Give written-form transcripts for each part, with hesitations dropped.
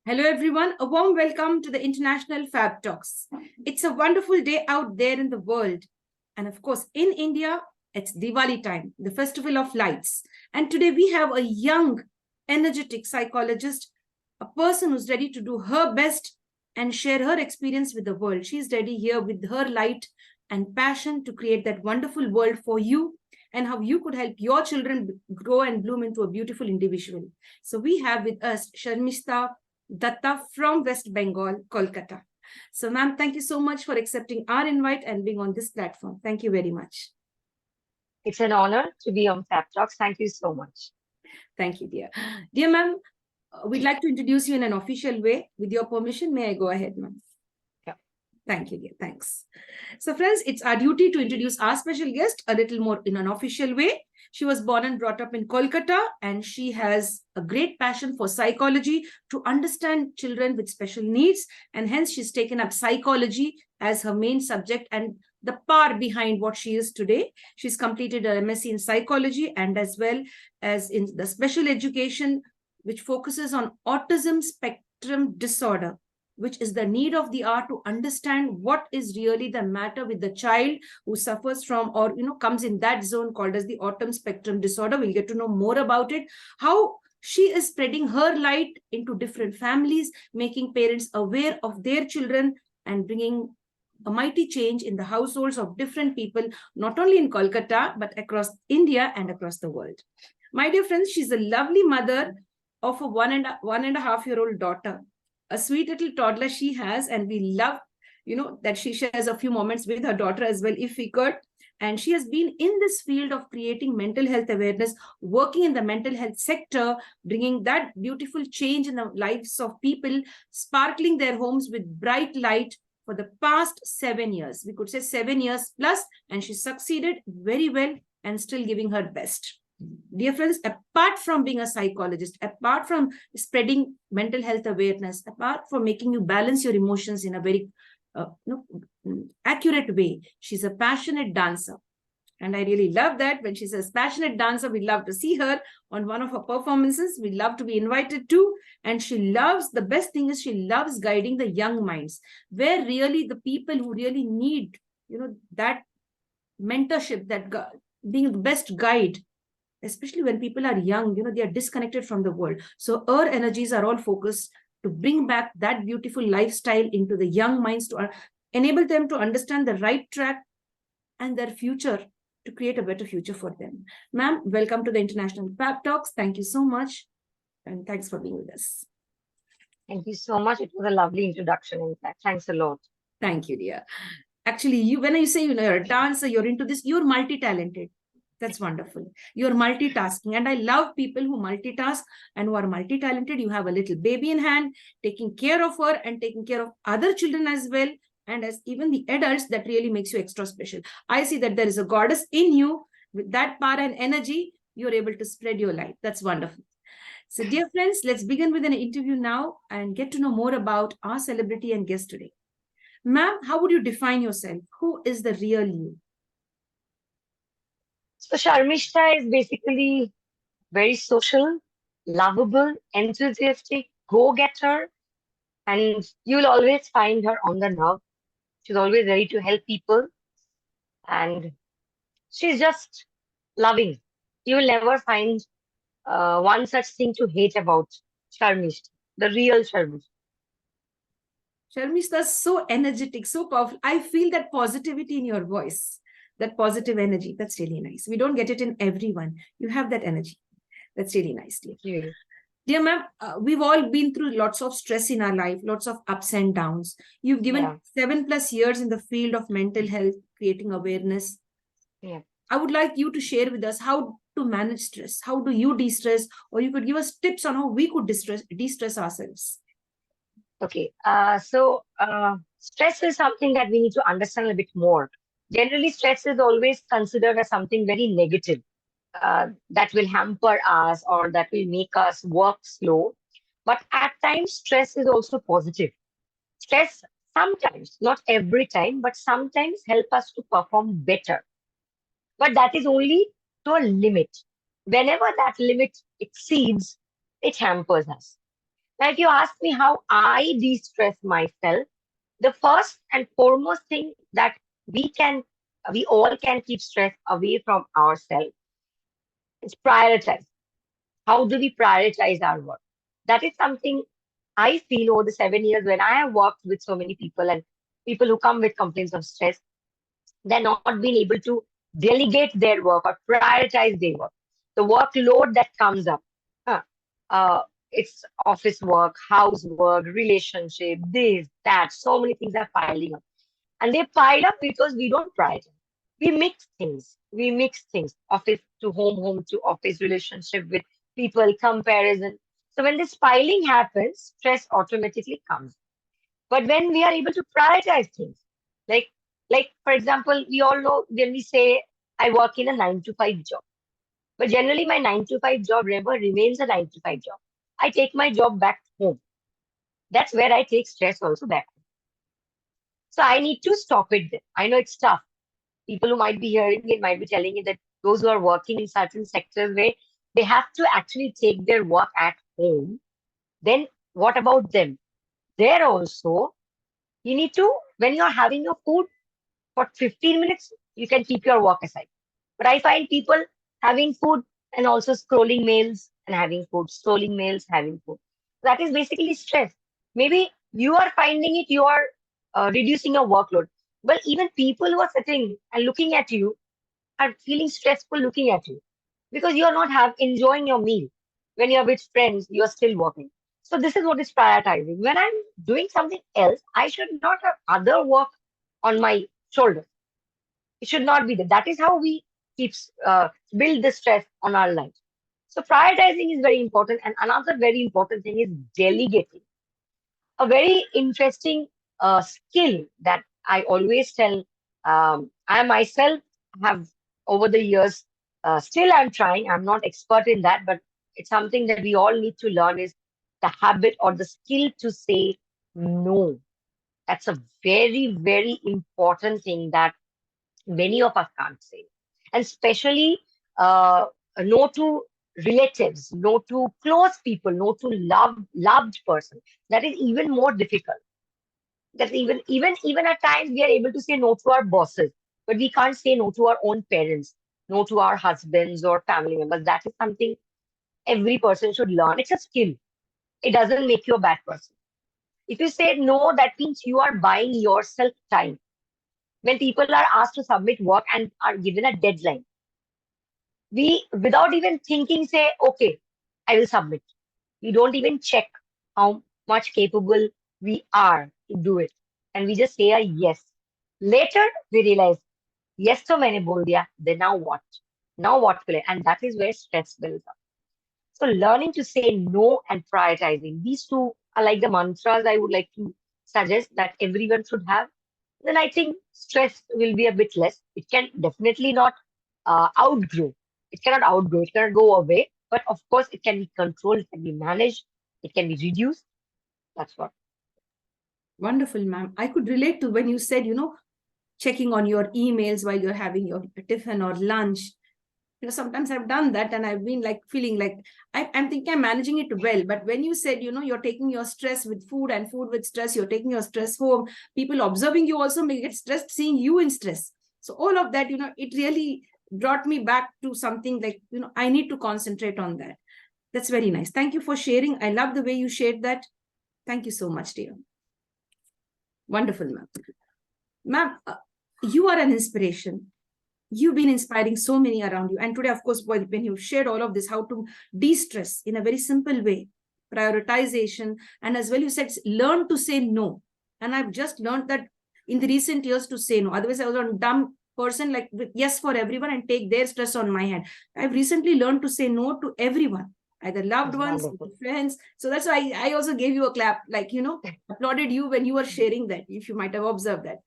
Hello, everyone. A warm welcome to the International Fab Talks. It's a wonderful day out there in the world. And of course, in India, it's Diwali time, the festival of lights. And today we have a young, energetic psychologist, a person who's ready to do her best and share her experience with the world. She's ready here with her light and passion to create that wonderful world for you and how you could help your children grow and bloom into a beautiful individual. So we have with us Sharmistha Dutta from West Bengal, Kolkata. So, ma'am, thank you so much for accepting our invite and being on this platform. Thank you very much. It's an honor to be on FABTALKS. Thank you so much. Thank you, dear. Dear ma'am, we'd like to introduce you in an official way. With your permission, may I go ahead, ma'am? Yeah. Thank you, dear. Thanks. So, friends, it's our duty to introduce our special guest a little more in an official way. She was born and brought up in Kolkata, and she has a great passion for psychology to understand children with special needs. And hence, she's taken up psychology as her main subject and the power behind what she is today. She's completed her M.sc in psychology and as well as in the special education, which focuses on autism spectrum disorder, which is the need of the hour to understand what is really the matter with the child who suffers from or comes in that zone called as the autism spectrum disorder. We'll get to know more about it, how she is spreading her light into different families, making parents aware of their children and bringing a mighty change in the households of different people, not only in Kolkata, but across India and across the world. My dear friends, she's a lovely mother of a one and a half year old daughter, a sweet little toddler she has, and we love that she shares a few moments with her daughter as well if we could. And she has been in this field of creating mental health awareness, working in the mental health sector, bringing that beautiful change in the lives of people, sparkling their homes with bright light for the past 7 years. We could say 7 years plus, and she succeeded very well and still giving her best. Dear friends, apart from being a psychologist, apart from spreading mental health awareness, apart from making you balance your emotions in a very accurate way, she's a passionate dancer. And I really love that. When she says passionate dancer, we'd love to see her on one of her performances. We'd love to be invited to. And she loves, the best thing is she loves guiding the young minds, where really the people who really need, that mentorship, that being the best guide, especially when people are young, they are disconnected from the world. So her energies are all focused to bring back that beautiful lifestyle into the young minds, to enable them to understand the right track and their future, to create a better future for them. Ma'am, welcome to the International Fab Talks. Thank you so much. And thanks for being with us. Thank you so much. It was a lovely introduction, in fact. Thanks a lot. Thank you, dear. Actually, when you say, you're a dancer, you're into this, you're multi-talented. That's wonderful. You're multitasking. And I love people who multitask and who are multi-talented. You have a little baby in hand, taking care of her and taking care of other children as well. And as even the adults, that really makes you extra special. I see that there is a goddess in you. With that power and energy, you're able to spread your light. That's wonderful. So dear friends, let's begin with an interview now and get to know more about our celebrity and guest today. Ma'am, how would you define yourself? Who is the real you? So Sharmistha is basically very social, lovable, enthusiastic, go-getter, and you'll always find her on the nerve. She's always ready to help people, and she's just loving. You will never find one such thing to hate about Sharmistha, the real Sharmistha. Sharmistha is so energetic, so powerful. I feel that positivity in your voice, that positive energy. That's really nice. We don't get it in everyone. You have that energy. That's really nice, dear. Yeah. Dear ma'am, we've all been through lots of stress in our life, lots of ups and downs. You've given 7+ years in the field of mental health, creating awareness. Yeah. I would like you to share with us how to manage stress. How do you de-stress? Or you could give us tips on how we could de-stress ourselves. Okay. Stress is something that we need to understand a bit more. Generally, stress is always considered as something very negative, that will hamper us or that will make us work slow. But at times, stress is also positive. Stress sometimes, not every time, but sometimes help us to perform better. But that is only to a limit. Whenever that limit exceeds, it hampers us. Now, if you ask me how I de-stress myself, the first and foremost thing that we all can keep stress away from ourselves is prioritize. How do we prioritize our work? That is something I feel over the 7 years when I have worked with so many people and people who come with complaints of stress, they're not being able to delegate their work or prioritize their work. The workload that comes up, huh, it's office work, housework, relationship, this, that, so many things are piling up. And they pile up because we don't prioritize. We mix things. We mix things. Office to home, home to office, relationship with people, comparison. So when this piling happens, stress automatically comes. But when we are able to prioritize things, like like for example, we all know when we say I work in a 9 to 5 job, but generally my 9 to 5 job never remains a 9 to 5 job. I take my job back home. That's where I take stress also back home. So I need to stop it there. I know it's tough. People who might be hearing it might be telling you that those who are working in certain sectors where they have to actually take their work at home, then what about them? There also, you need to, when you're having your food for 15 minutes, you can keep your work aside. But I find people having food and also scrolling mails and having food, scrolling mails, having food. That is basically stress. Maybe you are finding it, you are reducing your workload. But even people who are sitting and looking at you are feeling stressful looking at you because you are not enjoying your meal. When you're with friends, you are still working. So this is what is prioritizing. When I'm doing something else, I should not have other work on my shoulders. It should not be that. That is how we keep build the stress on our life. So prioritizing is very important. And another very important thing is delegating. A very interesting skill that I always tell. I myself have over the years, still I'm trying. I'm not expert in that, but it's something that we all need to learn is the habit or the skill to say no. That's a very, very important thing that many of us can't say. And especially no to relatives, no to close people, no to loved person. That is even more difficult. That even at times we are able to say no to our bosses, but we can't say no to our own parents, no to our husbands or family members. That is something every person should learn. It's a skill. It doesn't make you a bad person. If you say no, that means you are buying yourself time. When people are asked to submit work and are given a deadline, we, without even thinking, say, okay, I will submit. We don't even check how much capable we are to do it. And we just say a yes. Later, we realize, yes, to maine bol diya, then now what? Now what will I? And that is where stress builds up. So learning to say no and prioritizing, these two are like the mantras I would like to suggest that everyone should have. Then I think stress will be a bit less. It can definitely not outgrow. It cannot outgrow. It cannot go away. But of course, it can be controlled. It can be managed. It can be reduced. That's what. Wonderful, ma'am. I could relate to when you said, checking on your emails while you're having your tiffin or lunch. Sometimes I've done that and I've been like feeling like I'm thinking I'm managing it well. But when you said, you're taking your stress with food and food with stress, you're taking your stress home, people observing you also may get stressed seeing you in stress. So all of that, it really brought me back to something like, I need to concentrate on that. That's very nice. Thank you for sharing. I love the way you shared that. Thank you so much, dear. Wonderful, ma'am. Ma'am, you are an inspiration. You've been inspiring so many around you. And today, of course, when you shared all of this, how to de-stress in a very simple way, prioritization, and as well, you said, learn to say no. And I've just learned that in the recent years to say no. Otherwise, I was a dumb person, like yes for everyone and take their stress on my head. I've recently learned to say no to everyone, either loved ones, friends. So that's why I also gave you a clap, like, applauded you when you were sharing that, if you might have observed that.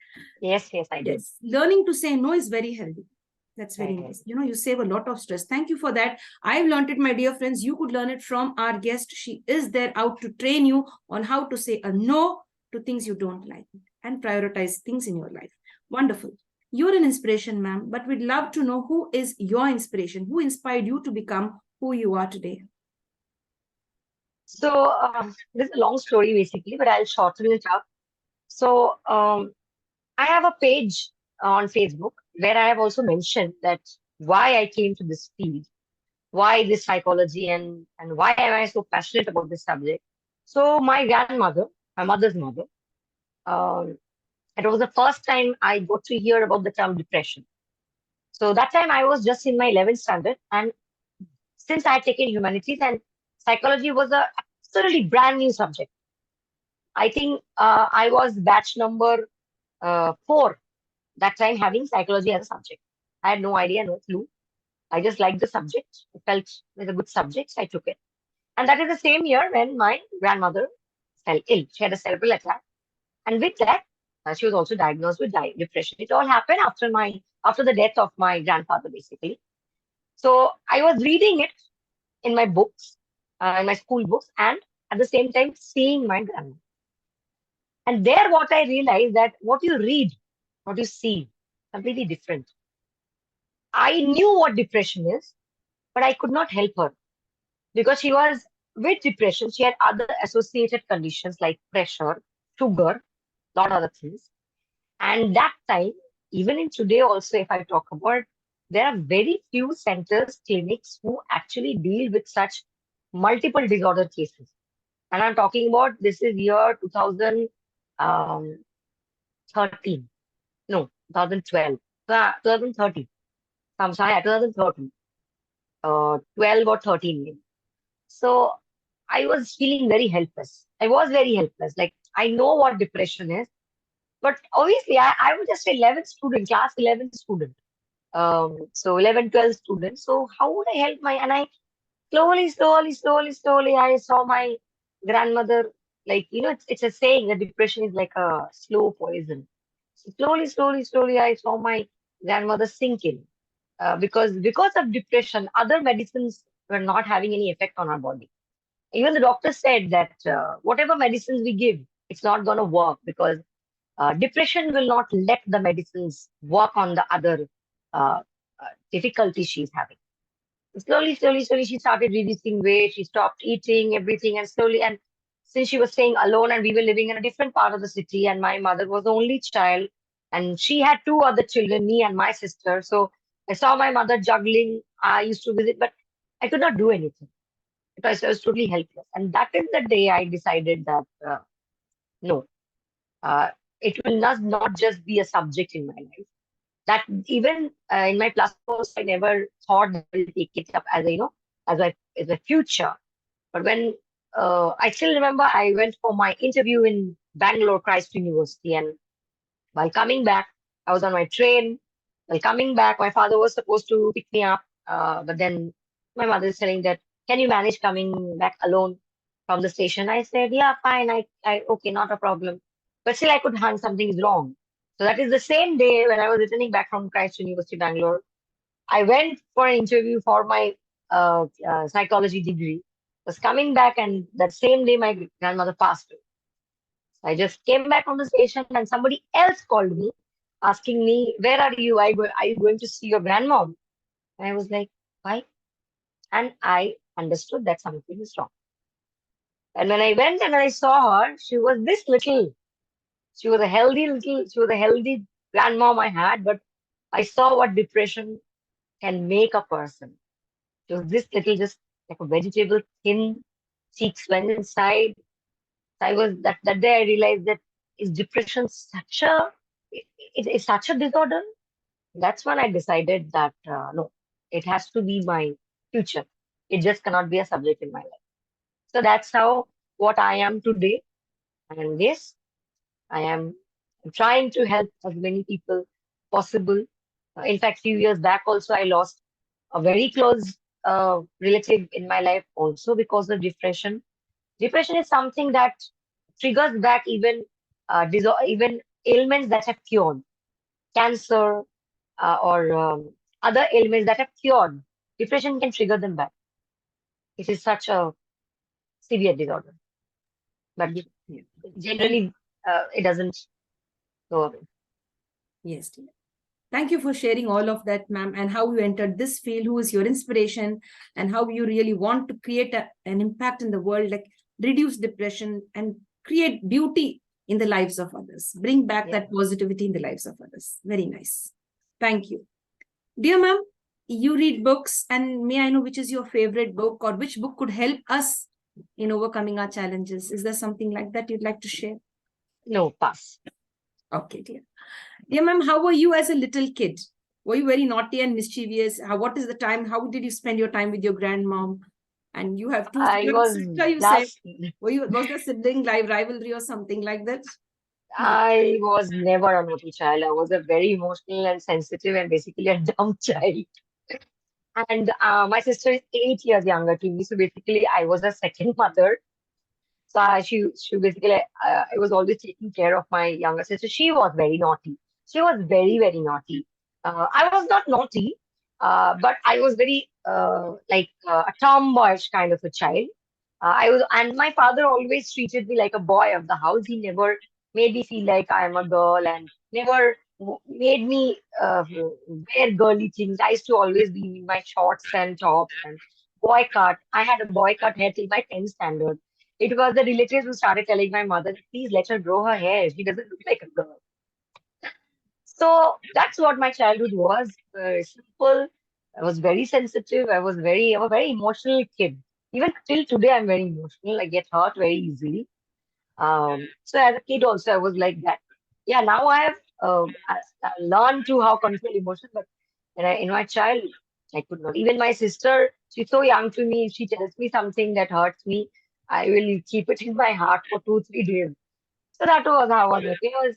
Yes, I did. Yes, learning to say no is very healthy. That's very nice. You save a lot of stress. Thank you for that. I've learned it, my dear friends. You could learn it from our guest. She is there out to train you on how to say a no to things you don't like and prioritize things in your life. Wonderful. You're an inspiration, ma'am, but we'd love to know who is your inspiration, who inspired you to become who you are today. So this is a long story basically, but I'll shorten it up. So I have a page on Facebook where I have also mentioned that why I came to this field, why this psychology, and why am I so passionate about this subject. So my grandmother, my mother's mother, um, it was the first time I got to hear about the term depression. So that time I was just in my 11th standard, and since I had taken humanities and psychology was a absolutely brand new subject. I think I was batch number 4 that time having psychology as a subject. I had no idea, no clue. I just liked the subject. I felt it was a good subject, so I took it. And that is the same year when my grandmother fell ill. She had a cerebral attack, and with that, she was also diagnosed with depression. It all happened after the death of my grandfather, basically. So I was reading it in my books, in my school books, and at the same time seeing my grandma. And there, what I realized that what you read, what you see, completely different. I knew what depression is, but I could not help her because she was with depression. She had other associated conditions like pressure, sugar, lot other things. And that time, even in today also, if I talk about, there are very few centers, clinics who actually deal with such multiple disorder cases. And I'm talking about this is year 2013. No, 2012. 2013. I'm sorry, 2013. 12 or 13 maybe. So I was feeling very helpless. I was very helpless. Like I know what depression is, but obviously I was just 11th student, class 11 student. So 11, 12 students. So how would I help and I slowly, I saw my grandmother, like, it's a saying that depression is like a slow poison. So slowly, I saw my grandmother sink in. Because of depression, other medicines were not having any effect on our body. Even the doctor said that whatever medicines we give, it's not going to work because depression will not let the medicines work on the other uh, difficulties she's having. Slowly, she started reducing weight. She stopped eating everything, and slowly, and since she was staying alone, and we were living in a different part of the city, and my mother was the only child, and she had two other children, me and my sister. So I saw my mother juggling. I used to visit, but I could not do anything because I was totally helpless. And that is the day I decided that no, uh, it will not just be a subject in my life. That even in my plus two also, I never thought that I will take it up as a, as a future. But when I still remember, I went for my interview in Bangalore Christ University, and while coming back, I was on my train. While coming back, my father was supposed to pick me up, but then my mother is saying that, "Can you manage coming back alone from the station?" I said, "Yeah, fine. I okay, not a problem." But still, I could hunt something is wrong. So that is the same day when I was returning back from Christ University, Bangalore. I went for an interview for my psychology degree. Was coming back, and that same day, my grandmother passed away. So I just came back from the station, and somebody else called me, asking me, "Where are you? Are you going to see your grandmom?" And I was like, "Why?" And I understood that something is wrong. And when I went and I saw her, she was this little. She was a healthy grandmom I had, but I saw what depression can make a person. She was this little, just like a vegetable, thin, cheeks went inside. I was that day I realized that is depression such a it's such a disorder. That's when I decided that no, it has to be my future. It just cannot be a subject in my life. So that's how what I am today. And yes, I am trying to help as many people possible. In fact, few years back also I lost a very close relative in my life also because of depression. Depression is something that triggers back even even ailments that have cured, cancer or other ailments that have cured. Depression can trigger them back. It is such a severe disorder, but Yeah. Yeah. And generally it doesn't go away. yes, dear. Thank you for sharing all of that, ma'am, and how you entered this field, who is your inspiration, and how you really want to create an impact in the world. Like reduce depression, and create beauty in the lives of others. Bring back Yeah. that positivity in the lives of others. Very nice. Thank you. Dear ma'am, you read books, and may I know which is your favorite book, or which book could help us in overcoming our challenges? Is there something like that you'd like to share? No, pass. Okay, dear. Dear ma'am, how were you as a little kid? Were you very naughty and mischievous? What is the time? How did you spend your time with your grandmom? And you have two I young was sister, you said. just, Was there sibling rivalry or something like that? I was never a naughty child. I was a very emotional and sensitive and basically a dumb child. And my sister is 8 years younger to me. So basically, I was a second mother. So she basically, I was always taking care of my younger sister. She was very naughty. She was very, very naughty. I was not naughty, but I was very like a tomboyish kind of a child. And my father always treated me like a boy of the house. He never made me feel like I am a girl and never made me wear girly things. I used to always be in my shorts and tops and boy cut. I had a boy cut hair till my 10th standard. It was the relatives who started telling my mother, please let her grow her hair. She doesn't look like a girl. So that's what my childhood was. Simple. I was very sensitive. I'm a very emotional kid. Even till today, I'm very emotional. I get hurt very easily. So as a kid also, I was like that. Yeah, now I learned to how control emotion, but in my child, I could not. Even my sister, she's so young to me. If she tells me something that hurts me, I will keep it in my heart for 2, 3 days. So that was how I was.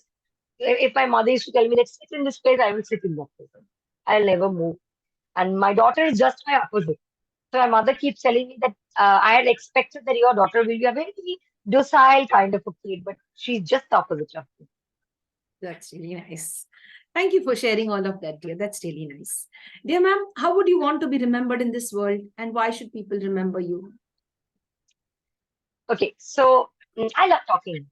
If my mother used to tell me that sit in this place, I will sit in that place. I'll never move. And my daughter is just my opposite. So my mother keeps telling me that I had expected that your daughter will be a very docile kind of a kid, but she's just the opposite of me. That's really nice. Thank you for sharing all of that, dear. That's really nice. Dear ma'am, how would you want to be remembered in this world, and why should people remember you? Okay, so I love talking.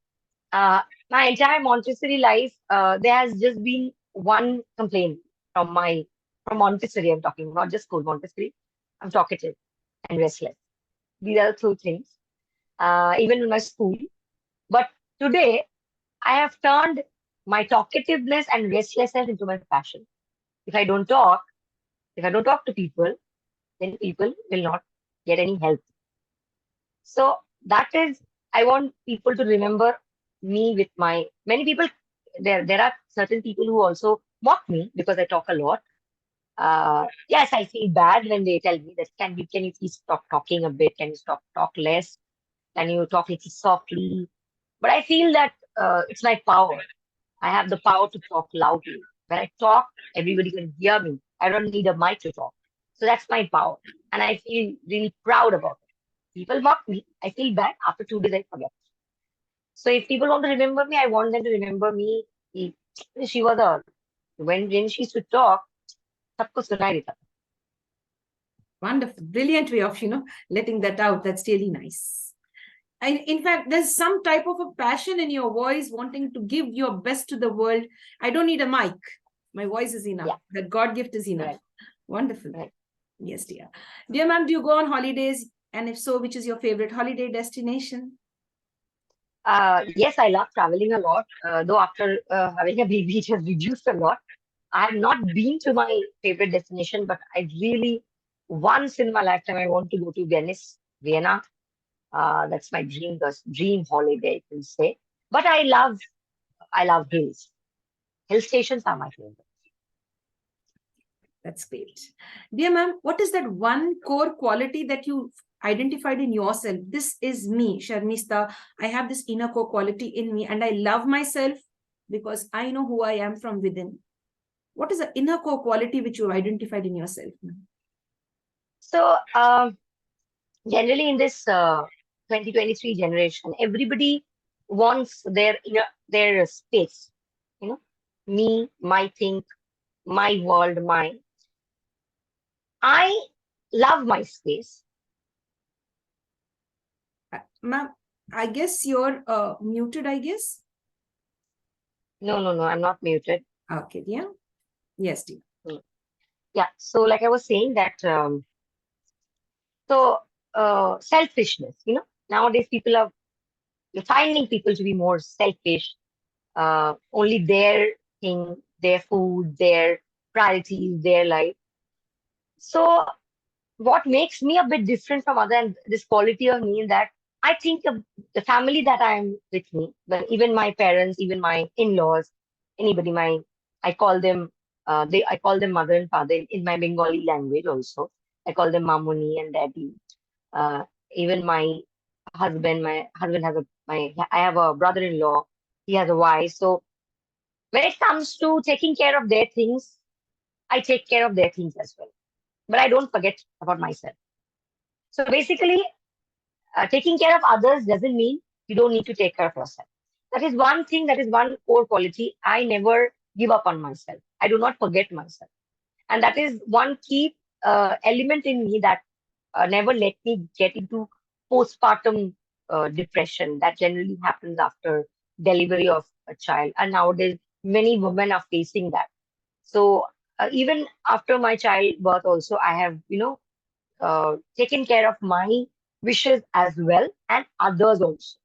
Uh, my entire Montessori life, there has just been one complaint from from Montessori. I'm talking, not just school Montessori. I'm talkative and restless. These are the two things. Even in my school, but today I have turned my talkativeness and restlessness into my passion. If I don't talk, if I don't talk to people, then people will not get any help. So that is, I want people to remember me with my many people. There are certain people who also mock me because I talk a lot. Yes, I feel bad when they tell me that can you please stop talking a bit? Can you stop talk less? Can you talk little softly? But I feel that it's my power. I have the power to talk loudly. When I talk, everybody can hear me. I don't need a mic to talk. So that's my power. And I feel really proud about it. People mock me. I feel bad. After 2 days, I forget. So if people want to remember me, I want them to remember me. He- She was a, when she used to talk, सबको सुनाई देता था. Wonderful. Brilliant way of, letting that out. That's really nice. And in fact, there's some type of a passion in your voice, wanting to give your best to the world. I don't need a mic. My voice is enough. Yeah, That God gift is enough. right, Wonderful. right. Yes, dear. Dear ma'am, do you go on holidays? And if so, which is your favorite holiday destination? Yes, I love traveling a lot. Though after having a baby, it has reduced a lot. I have not been to my favorite destination, but I really, once in my lifetime, I want to go to Venice, Vienna. That's my dream, the dream holiday, you can say. But I love hills. Hill stations are my favorite. That's great. Dear ma'am, what is that one core quality that you identified in yourself? This is me, Sharmistha. I have this inner core quality in me, and I love myself because I know who I am from within. What is the inner core quality which you identified in yourself, ma'am? So, generally in this 2023 generation, everybody wants their space. You know, me, my thing, my world, my. I love my space. Ma'am, I guess you're muted, I guess. No, no, no, I'm not muted. Okay, yeah. Yes, dear. Mm. Yeah. So, like I was saying that, so selfishness. Nowadays, people are finding people to be more selfish, only their thing, their food, their priorities, their life. So what makes me a bit different from other and this quality of me is that I think the family that I'm with me, when even my parents, even my in-laws, anybody, I call them I call them mother and father in my Bengali language also. I call them mamuni and daddy. Uh, Even my husband has I have a brother-in-law. He has a wife. So when it comes to taking care of their things, I take care of their things as well. But I don't forget about myself. So basically, taking care of others doesn't mean you don't need to take care of yourself. That is one thing, that is one core quality. I never give up on myself. I do not forget myself. And that is one key element in me that never let me get into postpartum depression that generally happens after delivery of a child. And nowadays, many women are facing that. So even after my childbirth, also, I have, taken care of my wishes as well and others also.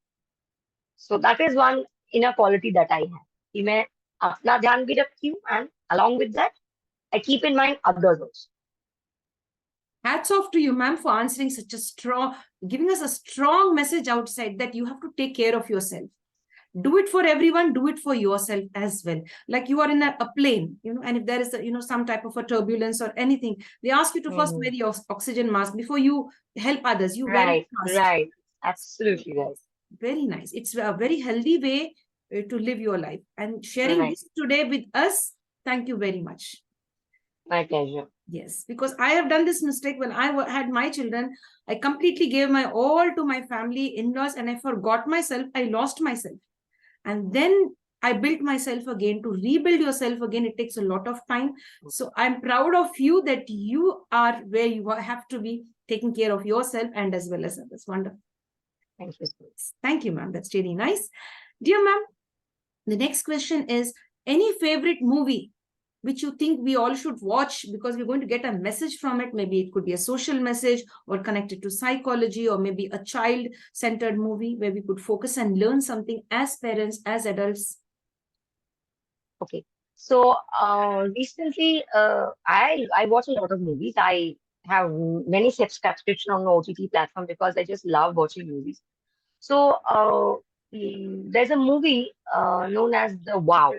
So that is one inner quality that I have. कि मैं अपना ध्यान भी रखती हूँ and along with that, I keep in mind others also. Hats off to you, ma'am, for answering such a strong, giving us a strong message outside that you have to take care of yourself. Do it for everyone, do it for yourself as well. Like you are in a plane, and if there is some type of a turbulence or anything, they ask you to first wear your oxygen mask before you help others. You wear it Right, first. right. Absolutely right. Very nice. It's a very healthy way to live your life. And sharing Right. this today with us, thank you very much. My pleasure. Yes, because I have done this mistake when I had my children. I completely gave my all to my family, in-laws, and I forgot myself. I lost myself. And then I built myself again. To rebuild yourself again, it takes a lot of time. So I'm proud of you that you are where you have to be, taking care of yourself and as well as others. Wonderful. Thank you. Thank you, ma'am. That's really nice. Dear ma'am, the next question is, any favorite movie which you think we all should watch because we're going to get a message from it? Maybe it could be a social message or connected to psychology, or maybe a child-centered movie where we could focus and learn something as parents, as adults. Okay. So recently, I watch a lot of movies. I have many subscription on the OTT platform because I just love watching movies. So there's a movie known as The Wow.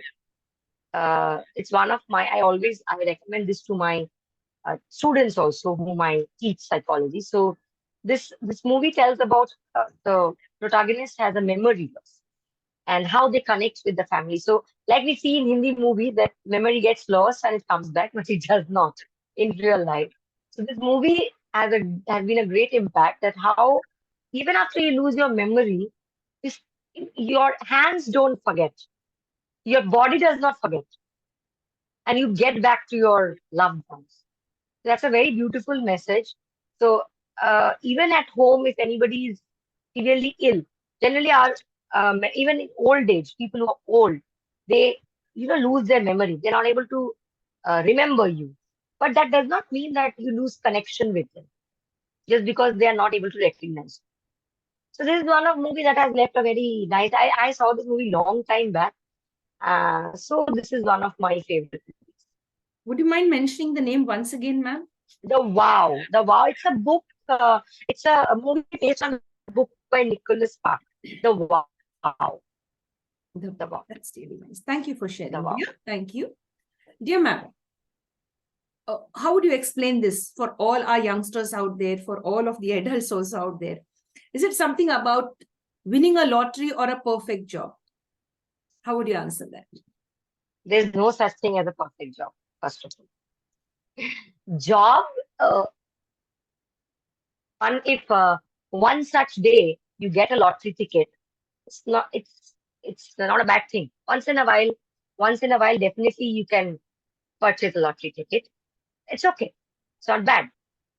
It's one of I recommend this to my students also whom I teach psychology. So this movie tells about the protagonist has a memory loss and how they connect with the family. So like we see in Hindi movie that memory gets lost and it comes back, but it does not in real life. So this movie has been a great impact that how even after you lose your memory, this, your hands don't forget, your body does not forget, and you get back to your loved ones. That's a very beautiful message. So even at home, if anybody is severely ill, generally our even in old age, people who are old, they lose their memory. They're not able to remember you. But that does not mean that you lose connection with them just because they are not able to recognize. So this is one of movie that has left a very nice. I saw this movie long time back. So this is one of my favorite movies. Would you mind mentioning the name once again, ma'am? The Wow. The Wow. It's a book. It's a movie based on a book by Nicholas Spark. The Wow. The Wow. That's really nice. Thank you for sharing, Wow. dear. Thank you. Dear ma'am, how would you explain this for all our youngsters out there, for all of the adults also out there? Is it something about winning a lottery or a perfect job? How would you answer that? There's no such thing as a perfect job, first of all. Job, if one such day you get a lottery ticket, it's not a bad thing. Once in a while, definitely you can purchase a lottery ticket. It's okay. It's not bad.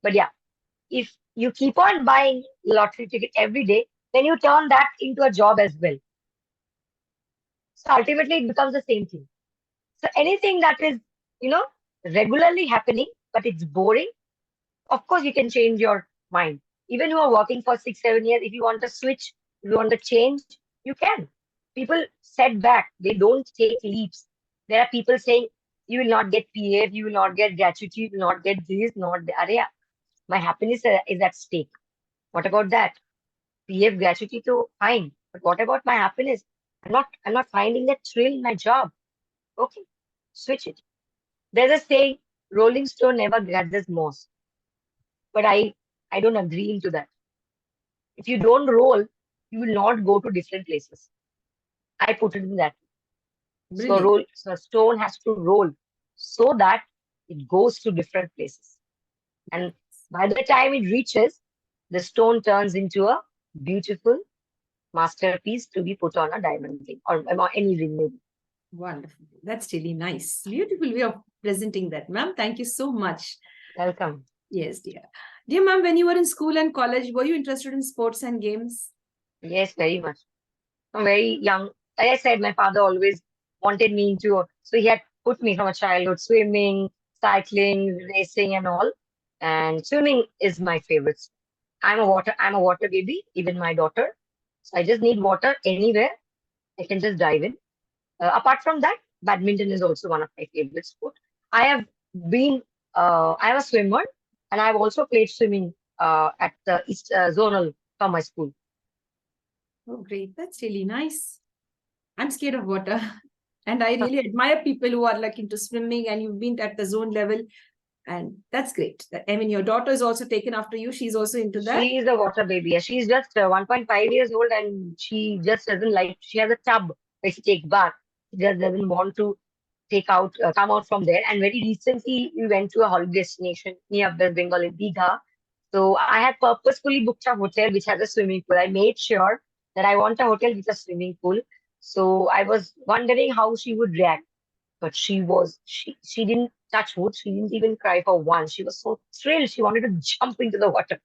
But yeah, if you keep on buying lottery ticket every day, then you turn that into a job as well. So ultimately, it becomes the same thing. So anything that is, you know, regularly happening, but it's boring, of course, you can change your mind. Even you are working for 6, 7 years, if you want to switch, if you want to change, you can. People set back, they don't take leaps. There are people saying, you will not get PF, you will not get gratuity, you will not get this, not that. Arey, my happiness is at stake. What about that? PF gratuity to fine. But what about my happiness? I'm not finding that thrill in my job. Okay, switch it. There's a saying, Rolling Stone never gathers moss. But I don't agree into that. If you don't roll, you will not go to different places. I put it in that. Brilliant. So stone has to roll so that it goes to different places. And by the time it reaches, the stone turns into a beautiful masterpiece to be put on a diamond ring or any ring maybe. Wonderful. That's really nice. Beautiful way of presenting that, ma'am. Thank you so much. Welcome. Yes, dear. Dear ma'am, when you were in school and college, were you interested in sports and games? Yes, very much. I'm very young. Like I said, my father always wanted me to, so he had put me from a childhood swimming, cycling, racing, and all. And swimming is my favorite. I'm a water baby, even my daughter. So I just need water anywhere. I can just dive in. Apart from that, badminton is also one of my favorite sports. I have been, I'm a swimmer, and I've also played swimming at the East Zonal from my school. Oh, great. That's really nice. I'm scared of water. And I really admire people who are like into swimming and you've been at the zone level. And that's great. I mean, your daughter is also taken after you. She's also into that. She is a water baby. Yeah, she's just 1.5 years old and she just doesn't like, she has a tub where she takes bath. She just doesn't want to come out from there. And very recently, we went to a holiday destination near West Bengal in Digha. So I had purposefully booked a hotel which has a swimming pool. I made sure that I want a hotel with a swimming pool. So I was wondering how she would react. But she didn't touch wood. She didn't even cry for once. She was so thrilled. She wanted to jump into the water.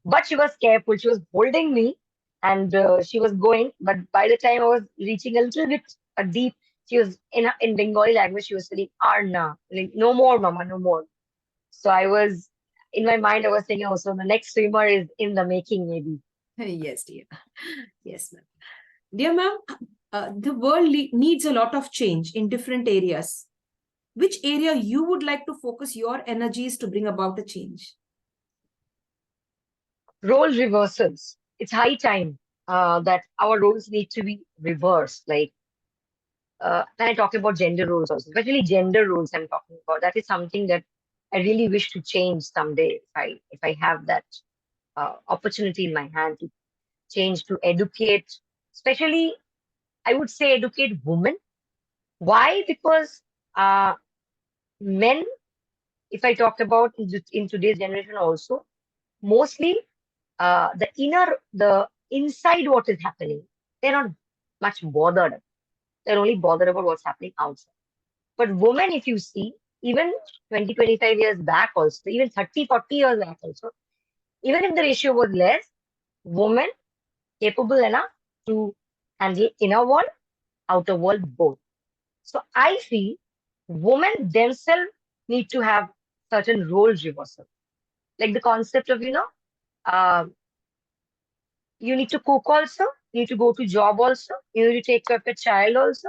But she was careful. She was holding me and she was going. But by the time I was reaching a little bit deep, she was in Bengali language. She was saying, Arna, like, no more, mama, no more. So in my mind, I was thinking, oh, so the next swimmer is in the making, maybe. Yes, dear. Yes, ma'am. Dear ma'am, the world needs a lot of change in different areas. Which area you would like to focus your energies to bring about a change? Role reversals. It's high time that our roles need to be reversed. Like, when I talk about gender roles also, especially gender roles I'm talking about, that is something that I really wish to change someday if I have that opportunity in my hand to change, to educate, especially I would say educate women. Why? Because men, if I talk about in today's generation also, mostly the inside what is happening, they're not much bothered. They're only bothered about what's happening outside. But women, if you see, even 20, 25 years back also, even 30, 40 years back also, even if the ratio was less, women capable enough to handle inner world, outer world both. So I feel women themselves need to have certain role reversal. Like the concept of, uh, you need to cook also, you need to go to job also, you need to take care of your child also.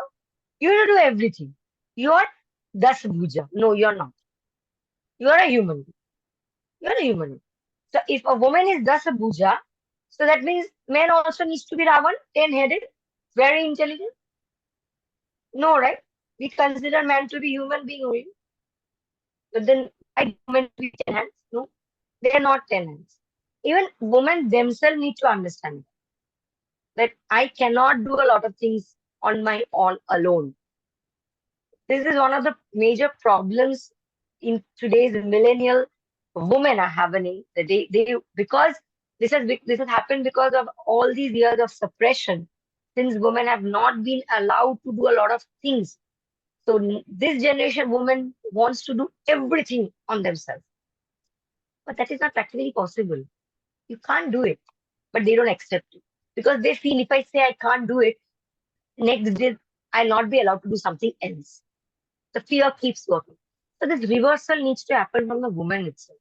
You need to do everything. You are Das Bhuja. No, you're not. You are a human. You're a human. So if a woman is thus a Bhuja, so that means man also needs to be Ravan, 10-headed, very intelligent. No, right? We consider man to be human being only. But then why do women to be 10 hands? No, they are not 10 hands. Even women themselves need to understand that I cannot do a lot of things on my own alone. This is one of the major problems in today's millennial women are having. That they because this has happened because of all these years of suppression, since women have not been allowed to do a lot of things. So this generation woman wants to do everything on themselves, but that is not practically possible. You can't do it, but they don't accept it because they feel if I say I can't do it, next day I'll not be allowed to do something else. The fear keeps working. So this reversal needs to happen from the woman itself.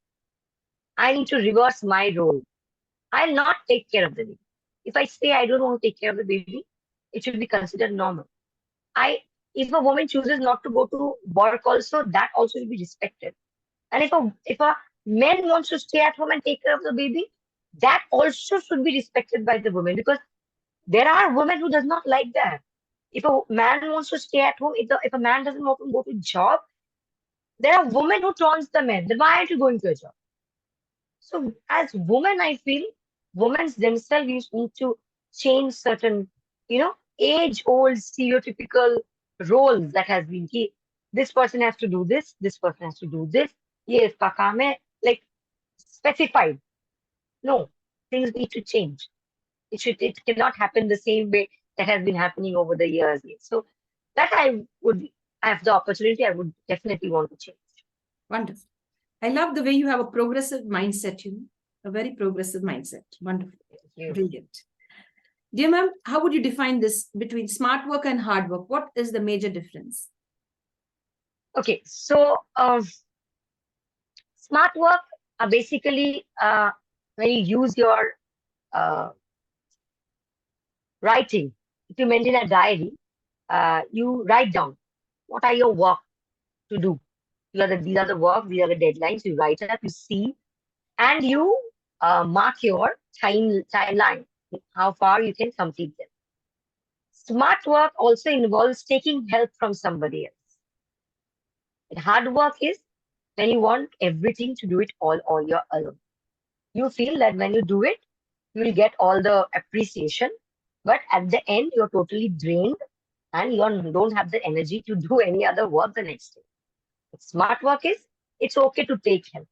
I need to reverse my role. I'll not take care of the baby. If I say I don't want to take care of the baby, it should be considered normal. I If a woman chooses not to go to work also, that also should be respected. And if a man wants to stay at home and take care of the baby, that also should be respected by the woman, because there are women who does not like that. If a man wants to stay at home, if a man doesn't want to go to job, there are women who taunts the men. Then why aren't you going to a job? So as women, I feel women themselves need to change certain, age-old stereotypical roles that has been key. This person has to do this person has to do this. Yes, इसका काम है, like specified. No, things need to change. It cannot happen the same way that has been happening over the years. So that I would have the opportunity, I would definitely want to change. Wonderful. I love the way you have a progressive mindset, a very progressive mindset. Wonderful. Brilliant. Dear ma'am, how would you define this between smart work and hard work? What is the major difference? Okay, so smart work basically when you use your writing. If you maintain a diary, you write down what are your work to do. These are the work, these are the deadlines. You write up, you see, and you mark your timeline, how far you can complete them. Smart work also involves taking help from somebody else. And hard work is when you want everything to do it all your alone. You feel that when you do it, you will get all the appreciation, but at the end, you're totally drained and you don't have the energy to do any other work the next day. But smart work is it's okay to take help.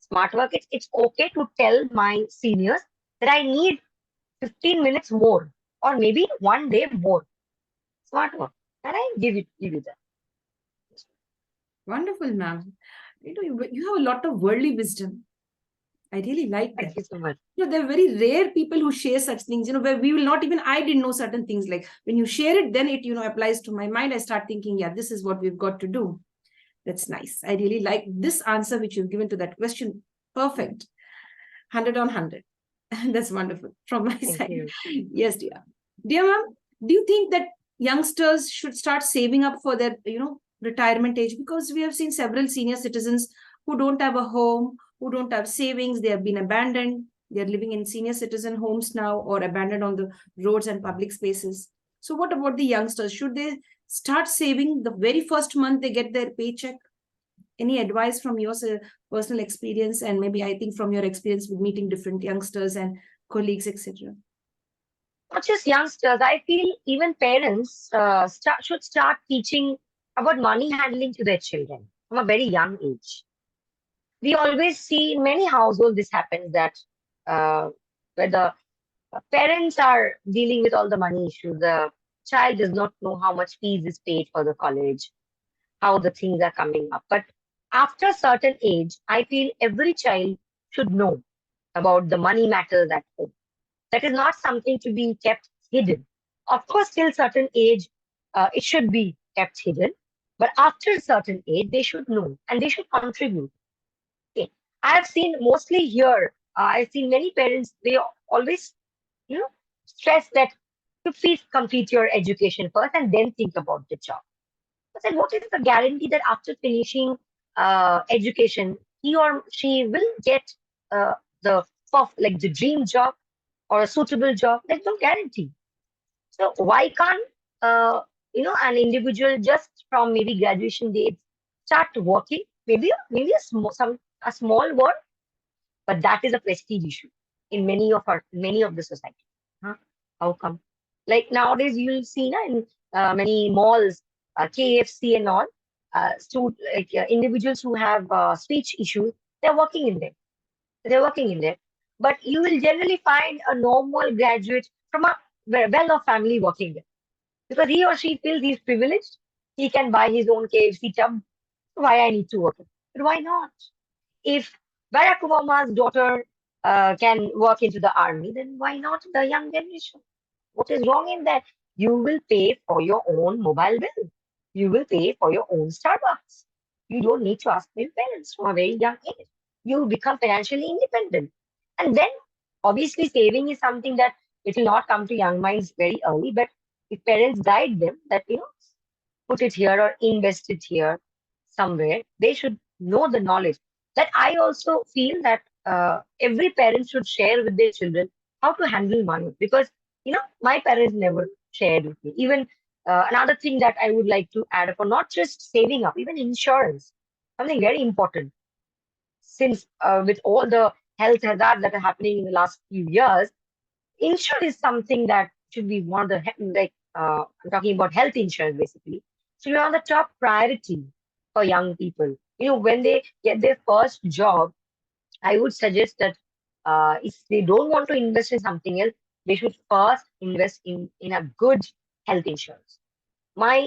Smart work is it's okay to tell my seniors that I need 15 minutes more or maybe one day more. Smart work. And I give you that. Wonderful, ma'am. You have a lot of worldly wisdom. I really like that. Thank you so much. There are very rare people who share such things, where we will not even, I didn't know certain things. Like when you share it, then it, applies to my mind. I start thinking, yeah, this is what we've got to do. That's nice. I really like this answer which you've given to that question. Perfect. 100 on 100. That's wonderful from my Thank side. you. Yes, dear. Dear ma'am, do you think that youngsters should start saving up for their, retirement age? Because we have seen several senior citizens who don't have a home, who don't have savings, they have been abandoned. They're living in senior citizen homes now or abandoned on the roads and public spaces. So what about the youngsters? Should they start saving the very first month they get their paycheck? Any advice from your personal experience, and maybe I think from your experience with meeting different youngsters and colleagues, etc.? Not just youngsters, I feel even parents should start teaching about money handling to their children from a very young age. We always see in many households this happens that where the parents are dealing with all the money issues, the child does not know how much fees is paid for the college, how the things are coming up. But after a certain age, I feel every child should know about the money matters at home. That is not something to be kept hidden. Of course, till certain age, it should be kept hidden. But after a certain age, they should know and they should contribute. Okay. I have seen mostly here, I've seen many parents, they always, you know, stress that to please complete your education first and then think about the job. I said, what is the guarantee that after finishing education, he or she will get the like the dream job or a suitable job? There's no guarantee. So why can't an individual just from maybe graduation dates start working? Maybe a small work, but that is a prestige issue in many of the society. Huh? How come? Like nowadays, you'll see in many malls, KFC and all, individuals who have speech issues, they're working in there. They're working in there. But you will generally find a normal graduate from a well-off family working there because he or she feels he's privileged. He can buy his own KFC tub. Why I need to work? But why not? If Barack Obama's daughter can work into the army, then why not the young generation? What is wrong in that? You will pay for your own mobile bill. You will pay for your own Starbucks. You don't need to ask your parents from a very young age. You become financially independent. And then Obviously, saving is something that it will not come to young minds very early, but if parents guide them that, put it here or invest it here somewhere, they should know the knowledge. That I also feel that every parent should share with their children how to handle money, because my parents never shared with me. Even another thing that I would like to add for not just saving up, even insurance, something very important. Since with all the health hazards that are happening in the last few years, insurance is something that should be one of the I'm talking about health insurance basically, should be on the top priority for young people. When they get their first job, I would suggest that if they don't want to invest in something else, they should first invest in a good health insurance. My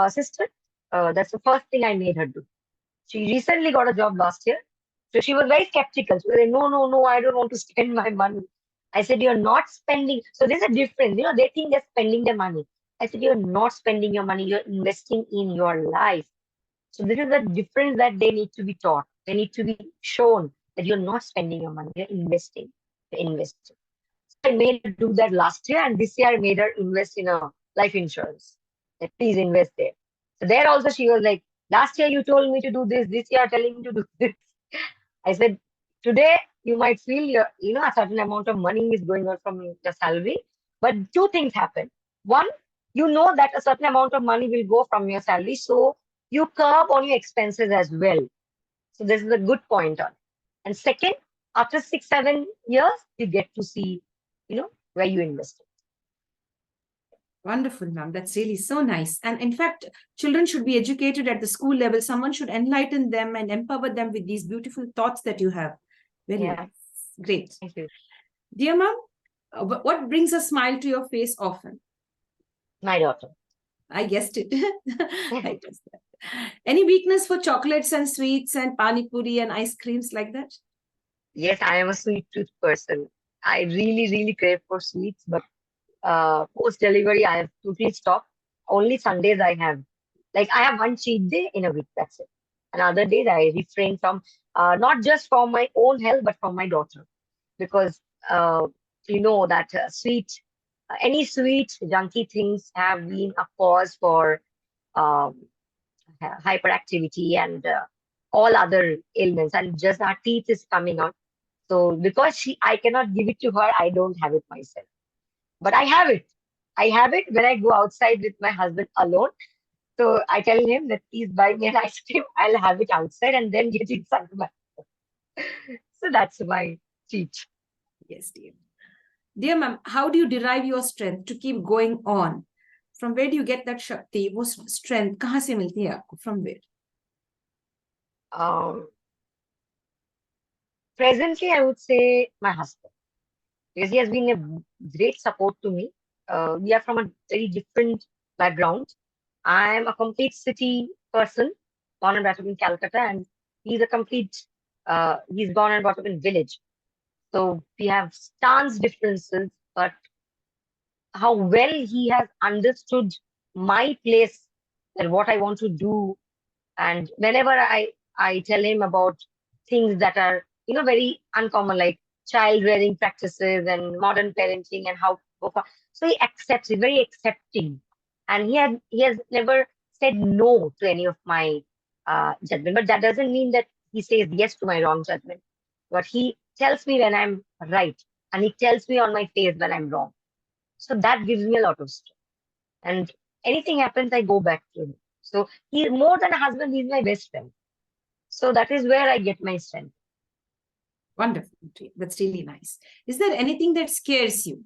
sister, that's the first thing I made her do. She recently got a job last year. So she was very skeptical. She was like, no, no, no, I don't want to spend my money. I said, you're not spending. So there's a difference. They think they're spending their money. I said, you're not spending your money. You're investing in your life. So this is the difference that they need to be taught. They need to be shown that you're not spending your money. You're investing. You're investing. So I made her do that last year. And this year I made her invest in a life insurance. Like, please invest there. So there also she was like, last year you told me to do this. This year you're telling me to do this. I said, today you might feel a certain amount of money is going out from your salary, but two things happen. One, you know that a certain amount of money will go from your salary, so you curb on your expenses as well. So this is a good point on it. And second, after 6-7 years, you get to see, where you invested. Wonderful, ma'am. That's really so nice. And in fact, children should be educated at the school level. Someone should enlighten them and empower them with these beautiful thoughts that you have. Very Yeah. nice. Great. Thank you. Dear ma'am, what brings a smile to your face often? My daughter. I guessed it. I guessed that. Any weakness for chocolates and sweets and pani puri and ice creams like that? Yes, I am a sweet tooth person. I really, really crave for sweets, but post delivery, I have totally stopped. Only Sundays I have one cheat day in a week. That's it. And other days I refrain from, not just for my own health, but for my daughter, because uh, that any sweet, junky things have been a cause for um, hyperactivity and all other ailments, and just our teeth is coming out. So because I cannot give it to her, I don't have it myself. But I have it. I have it when I go outside with my husband alone. So I tell him that please buy me an ice cream. I'll have it outside and then get inside my. So that's my cheat. Yes, dear. Dear ma'am, how do you derive your strength to keep going on? From where do you get that shakti, वो strength कहाँ से मिलती है आपको? From where? Um, Presently, I would say my husband, because he has been a great support to me. We are from a very different background. I am a complete city person, born and brought up in Calcutta, and he's born and brought up in village. So we have stance differences, but how well he has understood my place and what I want to do. And whenever I tell him about things that are, very uncommon, like child rearing practices and modern parenting and how to go for, so he accepts, he's very accepting. And he has never said no to any of my judgment. But that doesn't mean that he says yes to my wrong judgment. But he tells me when I'm right, and he tells me on my face when I'm wrong. So that gives me a lot of strength. And anything happens, I go back to him. So he more than a husband, he's my best friend. So that is where I get my strength. Wonderful. That's really nice. Is there anything that scares you?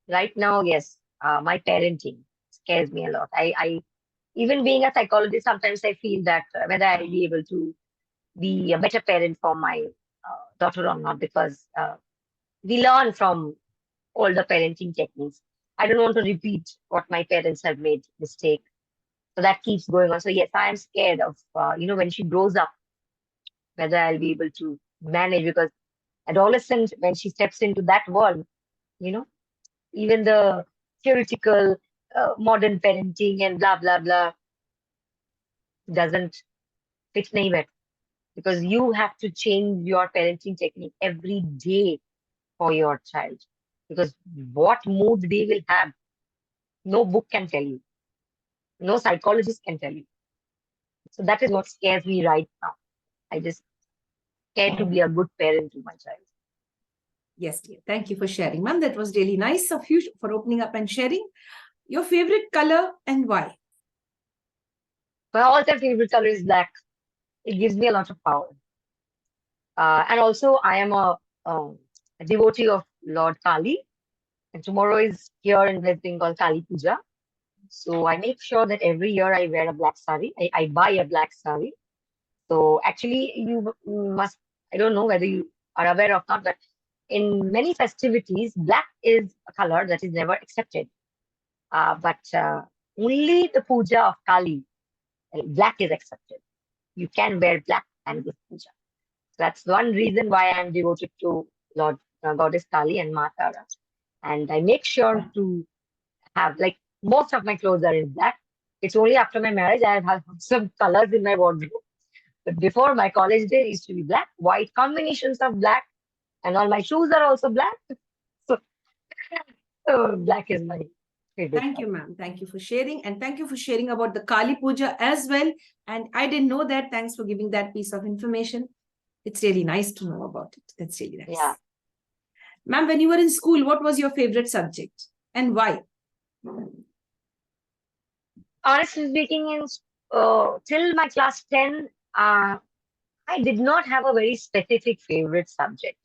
Right now, yes, my parenting scares me a lot. I even being a psychologist, sometimes I feel that whether I'll be able to be a better parent for my daughter or not, because we learn from all the parenting techniques. I don't want to repeat what my parents have made mistake. So that keeps going on. So yes, I am scared of when she grows up, whether I'll be able to manage, because adolescent, when she steps into that world, you know, even the theoretical modern parenting and blah blah blah doesn't fit anywhere. because you have to change your parenting technique every day for your child. Because what mood they will have, no book can tell you, no psychologist can tell you. So that is what scares me right now. I just care to be a good parent to my child. Yes, dear. Thank you for sharing, ma'am. That was really nice of you for opening up and sharing. Your favorite color and why? My all-time favorite color is black. It gives me a lot of power. And also, I am a devotee of Lord Kali. And tomorrow is here in West Bengal Kali Puja. So I make sure that every year I wear a black sari. I buy a black sari. So actually, you must, I don't know whether you are aware of not, but in many festivities, black is a color that is never accepted. But only the puja of Kali, black is accepted. You can wear black and give puja. That's one reason why I'm devoted to Lord Goddess Kali and Ma Tara. And I make sure to have like most of my clothes are in black. It's only after my marriage I have some colors in my wardrobe. But before my college days used to be black, white combinations of black, and all my shoes are also black. So, so black is my favorite Thank you, color. ma'am. Thank you for sharing. And thank you for sharing about the Kali Puja as well. And I didn't know that. Thanks for giving that piece of information. It's really nice to know about it. That's really nice. Yeah. Ma'am, when you were in school, what was your favorite subject and why? Honestly speaking, in till my class 10, I did not have a very specific favorite subject.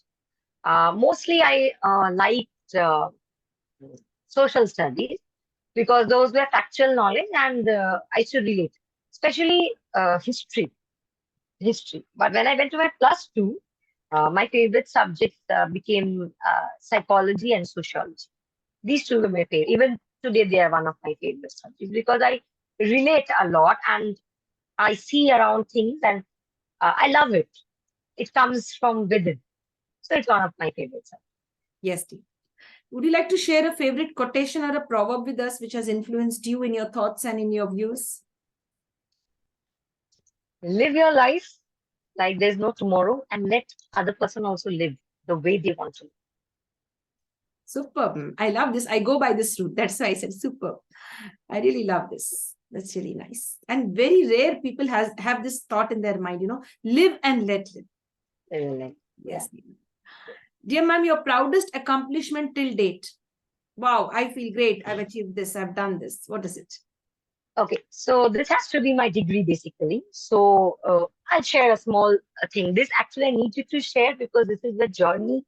Mostly I liked social studies because those were factual knowledge and I should relate, especially history. But when I went to my plus two, my favorite subjects became psychology and sociology. These two were my favorite. Even today, they are one of my favorite subjects because I relate a lot and I see around things and I love it. It comes from within. So it's one of my favorite subjects. Yes, dear. Would you like to share a favorite quotation or a proverb with us which has influenced you in your thoughts and in your views? Live your life like there's no tomorrow and let other person also live the way they want to. Superb. I love this. I go by this route. That's why I said superb. I really love this. That's really nice. And very rare people have this thought in their mind, live and let live. Yes. Yeah. Dear ma'am, your proudest accomplishment till date. Wow, I feel great. I've achieved this. I've done this. What is it? Okay, so this has to be my degree basically. So I'll share a small thing. This actually I need you to share because this is the journey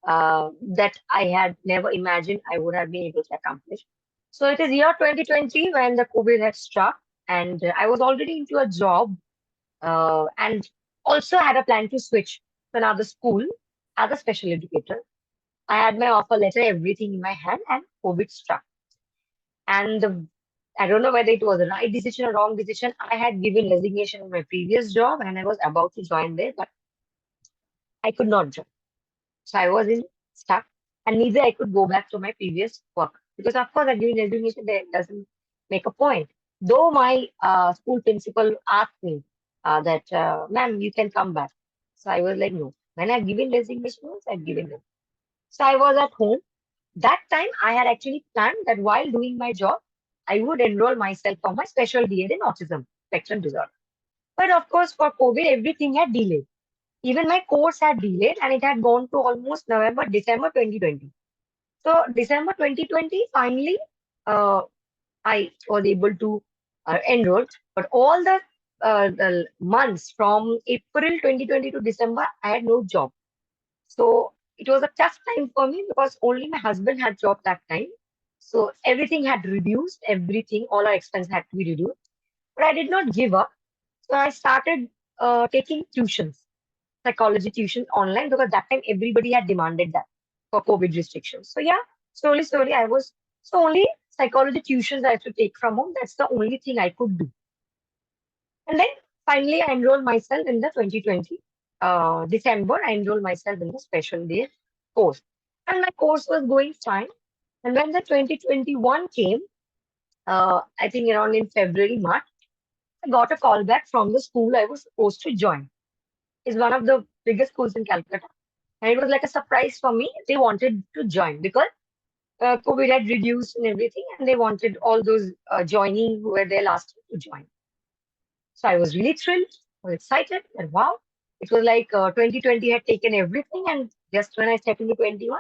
that I had never imagined I would have been able to accomplish. So it is year 2020 when the COVID had struck, and I was already into a job and also had a plan to switch to another school as a special educator. I had my offer letter, everything in my hand, and COVID struck. And I don't know whether it was a right decision or wrong decision. I had given resignation in my previous job and I was about to join there, but I could not join. So I was in stuck, and neither I could go back to my previous work because, of course, I given resignation there doesn't make a point. Though my school principal asked me that, ma'am, you can come back. So I was like, no. When I've given resignation, I've given them. So I was at home. That time, I had actually planned that while doing my job, I would enroll myself for my special d.ed in autism spectrum disorder. But of course, for COVID, everything had delayed. Even my course had delayed and it had gone to almost November, December 2020. So December 2020, finally, uh, I was able to enroll. But all the months from April 2020 to December, I had no job. So it was a tough time for me because only my husband had job that time. So everything had reduced, everything, all our expenses had to be reduced. But I did not give up. So I started taking tuitions, psychology tuitions online because that time everybody had demanded that for COVID restrictions. So yeah, slowly I was, so only psychology tuitions I had to take from home. That's the only thing I could do. And then finally I enrolled myself in the 2020 December. I enrolled myself in the special day course. And my course was going fine. And when the 2021 came, I think around in February, March, I got a call back from the school I was supposed to join. is one of the biggest schools in Calcutta. And it was like a surprise for me. They wanted to join because COVID had reduced and everything, and they wanted all those joining who were there last year to join. So I was really thrilled, I was excited, and wow, it was like 2020 had taken everything, and just when I stepped into 21,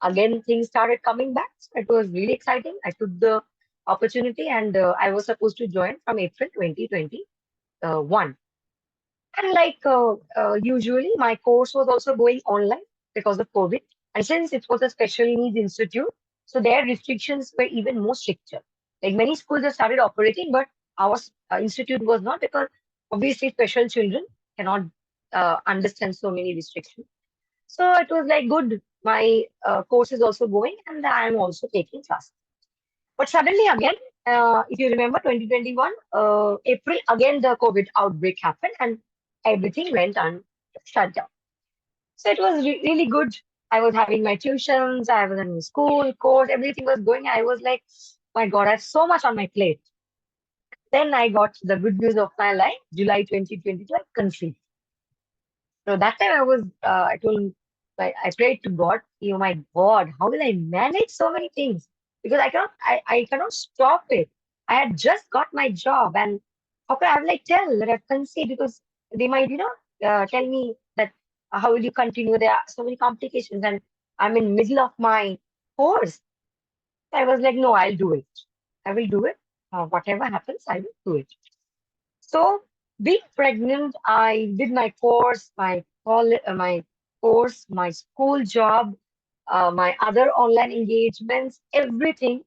again things started coming back. So it was really exciting. I took the opportunity, and I was supposed to join from April 2021. And like usually, my course was also going online because of COVID. And since it was a special needs institute, so their restrictions were even more stricter. Like many schools have started operating, but our institute was not because obviously special children cannot understand so many restrictions. So it was like good. My course is also going, and I am also taking class. But suddenly again, if you remember 2021, April, again the COVID outbreak happened and everything went on shut down. So it was really good. I was having my tuitions, I was in school, course, everything was going. I was like, my God, I have so much on my plate. Then I got the good news of my life, July 2022, I conceived. So that time I told, I prayed to God, oh my God, how will I manage so many things? Because I cannot stop it. I had just got my job, and how can I will like tell that I've conceived? Because they might, tell me that how will you continue? There are so many complications, and I'm in middle of my course. I was like, no, I'll do it. I will do it. Whatever happens, I will do it. So being pregnant, I did my course, my course, my school job, my other online engagements, everything.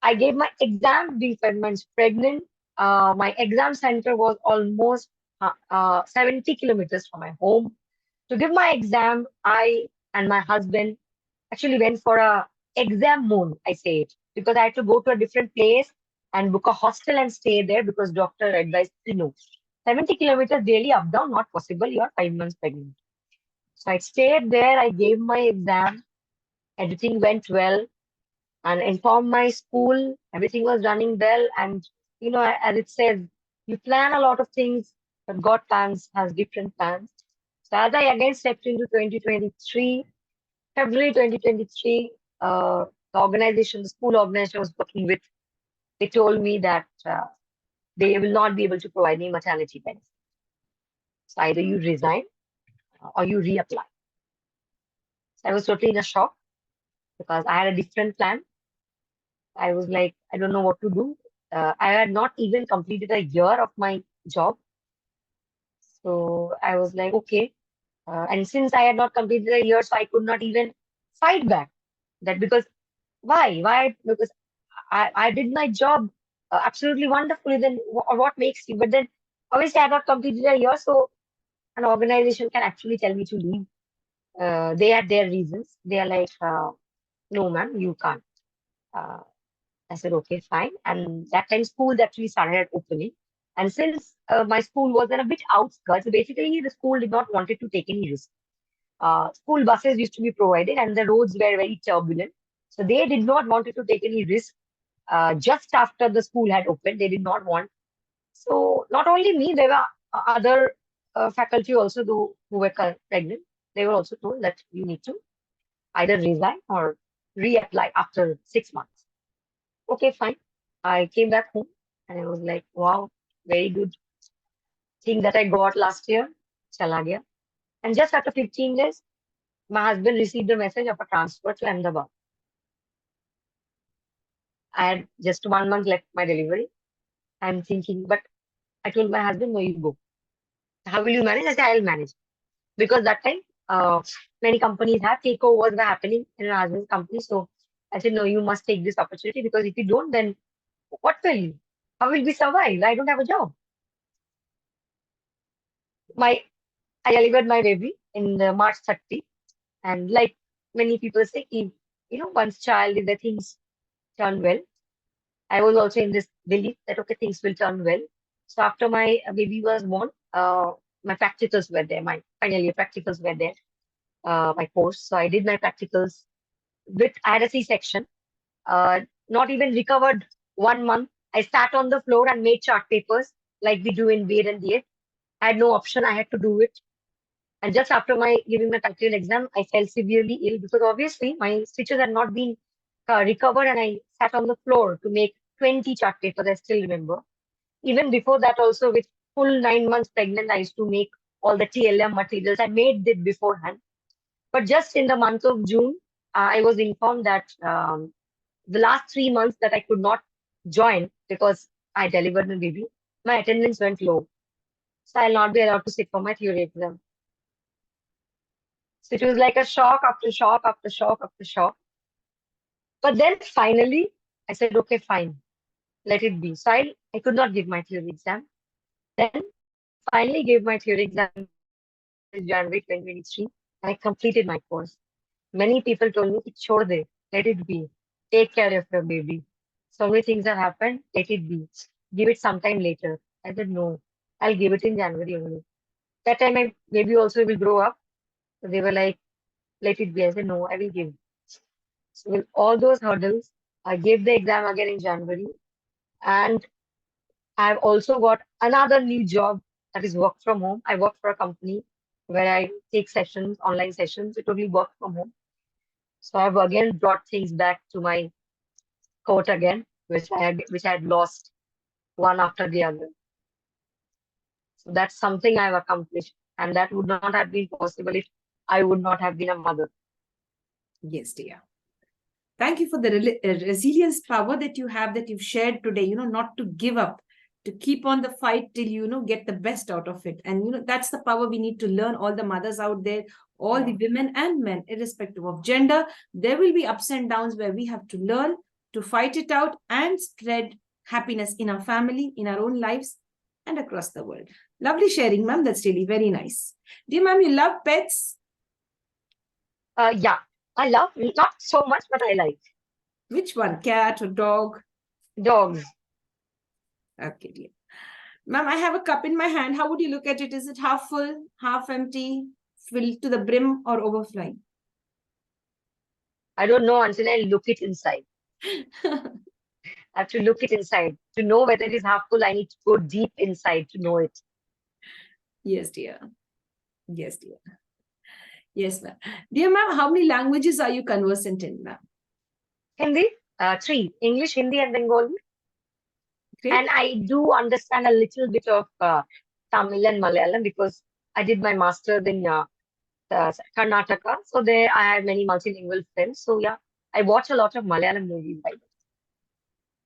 I gave my exam being 5 months pregnant. My exam center was almost 70 kilometers from my home. To give my exam, I and my husband actually went for a exam moon, I say it, because I had to go to a different place and book a hostel and stay there because doctor advised to no. 70 kilometers daily up down, not possible. You are 5 months pregnant. So I stayed there, I gave my exam, everything went well, and informed my school, everything was running well. And as it says, you plan a lot of things, but God plans has different plans. So as I again stepped into 2023, February 2023, the organization, the school organization I was working with, they told me that they will not be able to provide me maternity benefit. So either you resign or you reapply. So I was totally in a shock because I had a different plan. I was like, I don't know what to do. I had not even completed a year of my job. So I was like, okay. And since I had not completed a year, so I could not even fight back. That because why? Why? Because I did my job absolutely wonderfully. Then what makes you? But then obviously I have not completed a year, so an organization can actually tell me to leave. They had their reasons. They are like, no, ma'am, you can't. Uh, I said, okay, fine. And that time schools actually started opening. And since my school was in a bit outskirts, basically the school did not wanted to take any risk. School buses used to be provided and the roads were very turbulent. So they did not wanted to take any risk just after the school had opened. They did not want. So not only me, there were other faculty also who were pregnant. They were also told that you need to either resign or reapply after 6 months. Okay, fine. I came back home and I was like, wow, very good thing that I got last year. Chala gaya. And just after 15 days, my husband received a message of a transfer to Ahmedabad. I had just 1 month left my delivery. I'm thinking, but I told my husband, no, you go. How will you manage? I said, I'll manage. Because that time, many companies have takeovers were happening in my husband's company. So I said, no, you must take this opportunity because if you don't, then what will you? How will we survive? I don't have a job. My I delivered my baby in the March 30. And like many people say, if once child, if the things turn well, I was also in this belief that okay, things will turn well. So after my baby was born, my practicals were there. My final year practicals were there. My course. So I did my practicals with I had a C-section. Not even recovered 1 month. I sat on the floor and made chart papers like we do in B.ed and D.ed. I had no option. I had to do it. And just after my giving my practical exam, I fell severely ill because obviously my stitches had not been recovered, and I sat on the floor to make 20 chart papers. I still remember. Even before that, also with full 9 months pregnant, I used to make all the TLM materials. I made it beforehand. But just in the month of June, I was informed that the last 3 months that I could not join because I delivered my baby, my attendance went low. So I'll not be allowed to sit for my theory exam. So it was like a shock after shock after shock after shock. But then finally, I said, okay, fine, let it be. So I could not give my theory exam. Then finally gave my theory exam in January 2023. I completed my course. Many people told me, chhod de, let it be. Take care of your baby. So many things have happened, let it be. Give it sometime later. I said, no, I'll give it in January only. That time my baby also will grow up. So they were like, let it be. I said, no, I will give. So with all those hurdles, I gave the exam again in January. And I've also got another new job that is work from home. I work for a company where I take sessions, online sessions. It totally work from home. So I've again brought things back to my court again, which I had lost one after the other. So that's something I've accomplished, and that would not have been possible if I would not have been a mother. Yes, dear. Thank you for the resilience power that you have, that you've shared today, not to give up, to keep on the fight till get the best out of it. And that's the power we need to learn. All the mothers out there, all the women and men, irrespective of gender, there will be ups and downs where we have to learn to fight it out and spread happiness in our family, in our own lives, and across the world. Lovely sharing, ma'am. That's really very nice. Dear ma'am, you love pets? Yeah, I love, not so much, but I like Which one, cat or dog? dogs. Okay, dear. Ma'am, I have a cup in my hand. How would you look at it? Is it half full, half empty, filled to the brim, or overflowing? I don't know until I look it inside. I have to look it inside. To know whether it is half full, I need to go deep inside to know it. Yes, dear. Yes, dear. Yes, ma'am. Dear ma'am, how many languages are you conversant in, ma'am? Hindi, three, English, Hindi, and Bengali. Great. And I do understand a little bit of Tamil and Malayalam because I did my master's in Karnataka. So there I have many multilingual friends. So yeah, I watch a lot of Malayalam movies by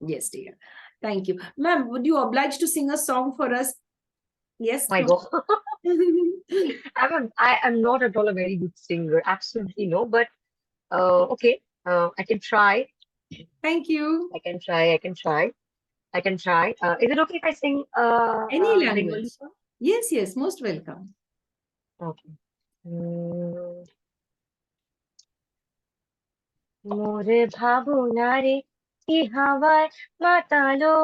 Yes, dear. Thank you. Ma'am, would you oblige to sing a song for us? Yes. my God. I'm not at all a very good singer. Absolutely no. But okay, I can try. Thank you. I can try. I can try. I can try. Is it okay if I sing Any language? Bengali song? Yes, yes. Most welcome. Okay. মোরে ভাবনারে কি হাওয়ায় মাতালো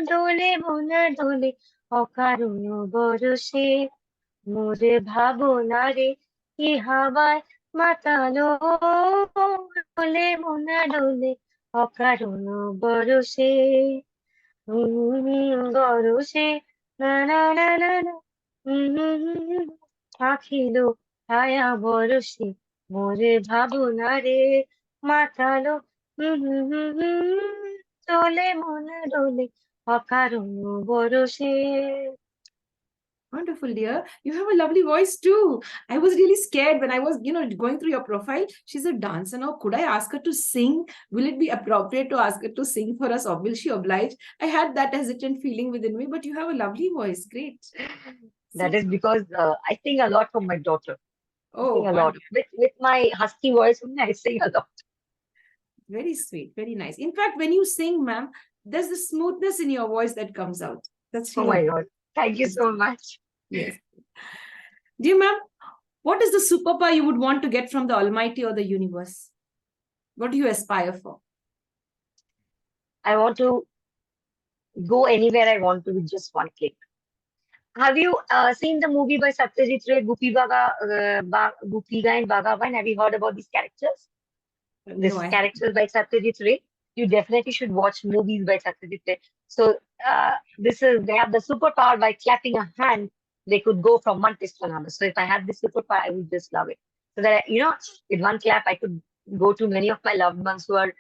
দোলে মোনা দোলে অকারণ বরষে মোরে ভাবনারে কি হাওয়ায় মাতালো দোলে মোনা দোলে অকারণ বরষে বরষে না না না না না আখিল ছায়া বরষে মোরে ভাবনারে মাতালো দোলে মনে দোলে অকারণ বরষে. Wonderful, dear. You have a lovely voice too. I was really scared when I was, going through your profile. She's a dancer now. Could I ask her to sing? Will it be appropriate to ask her to sing for us, or will she oblige? I had that hesitant feeling within me, but you have a lovely voice. Great. That is because I sing a lot for my daughter. I Oh, sing a lot. wonderful. With my husky voice, I sing a lot. Very sweet. Very nice. In fact, when you sing, ma'am, there's the smoothness in your voice that comes out. That's Oh really my God. Thank you so much. Yes. Dear ma'am, what is the superpower you would want to get from the Almighty or the universe? What do you aspire for? I want to go anywhere I want to with just one click. Have you seen the movie by Satyajit Ray, Gupiga and Bhagavan? Have you heard about these characters? No, This I characters by Satyajit Ray. You definitely should watch movies by Satyajit Ray. So they have the superpower by clapping a hand. they could go from one place to another. So if I had this superpower, I would just love it. So that, with one clap, I could go to many of my loved ones who are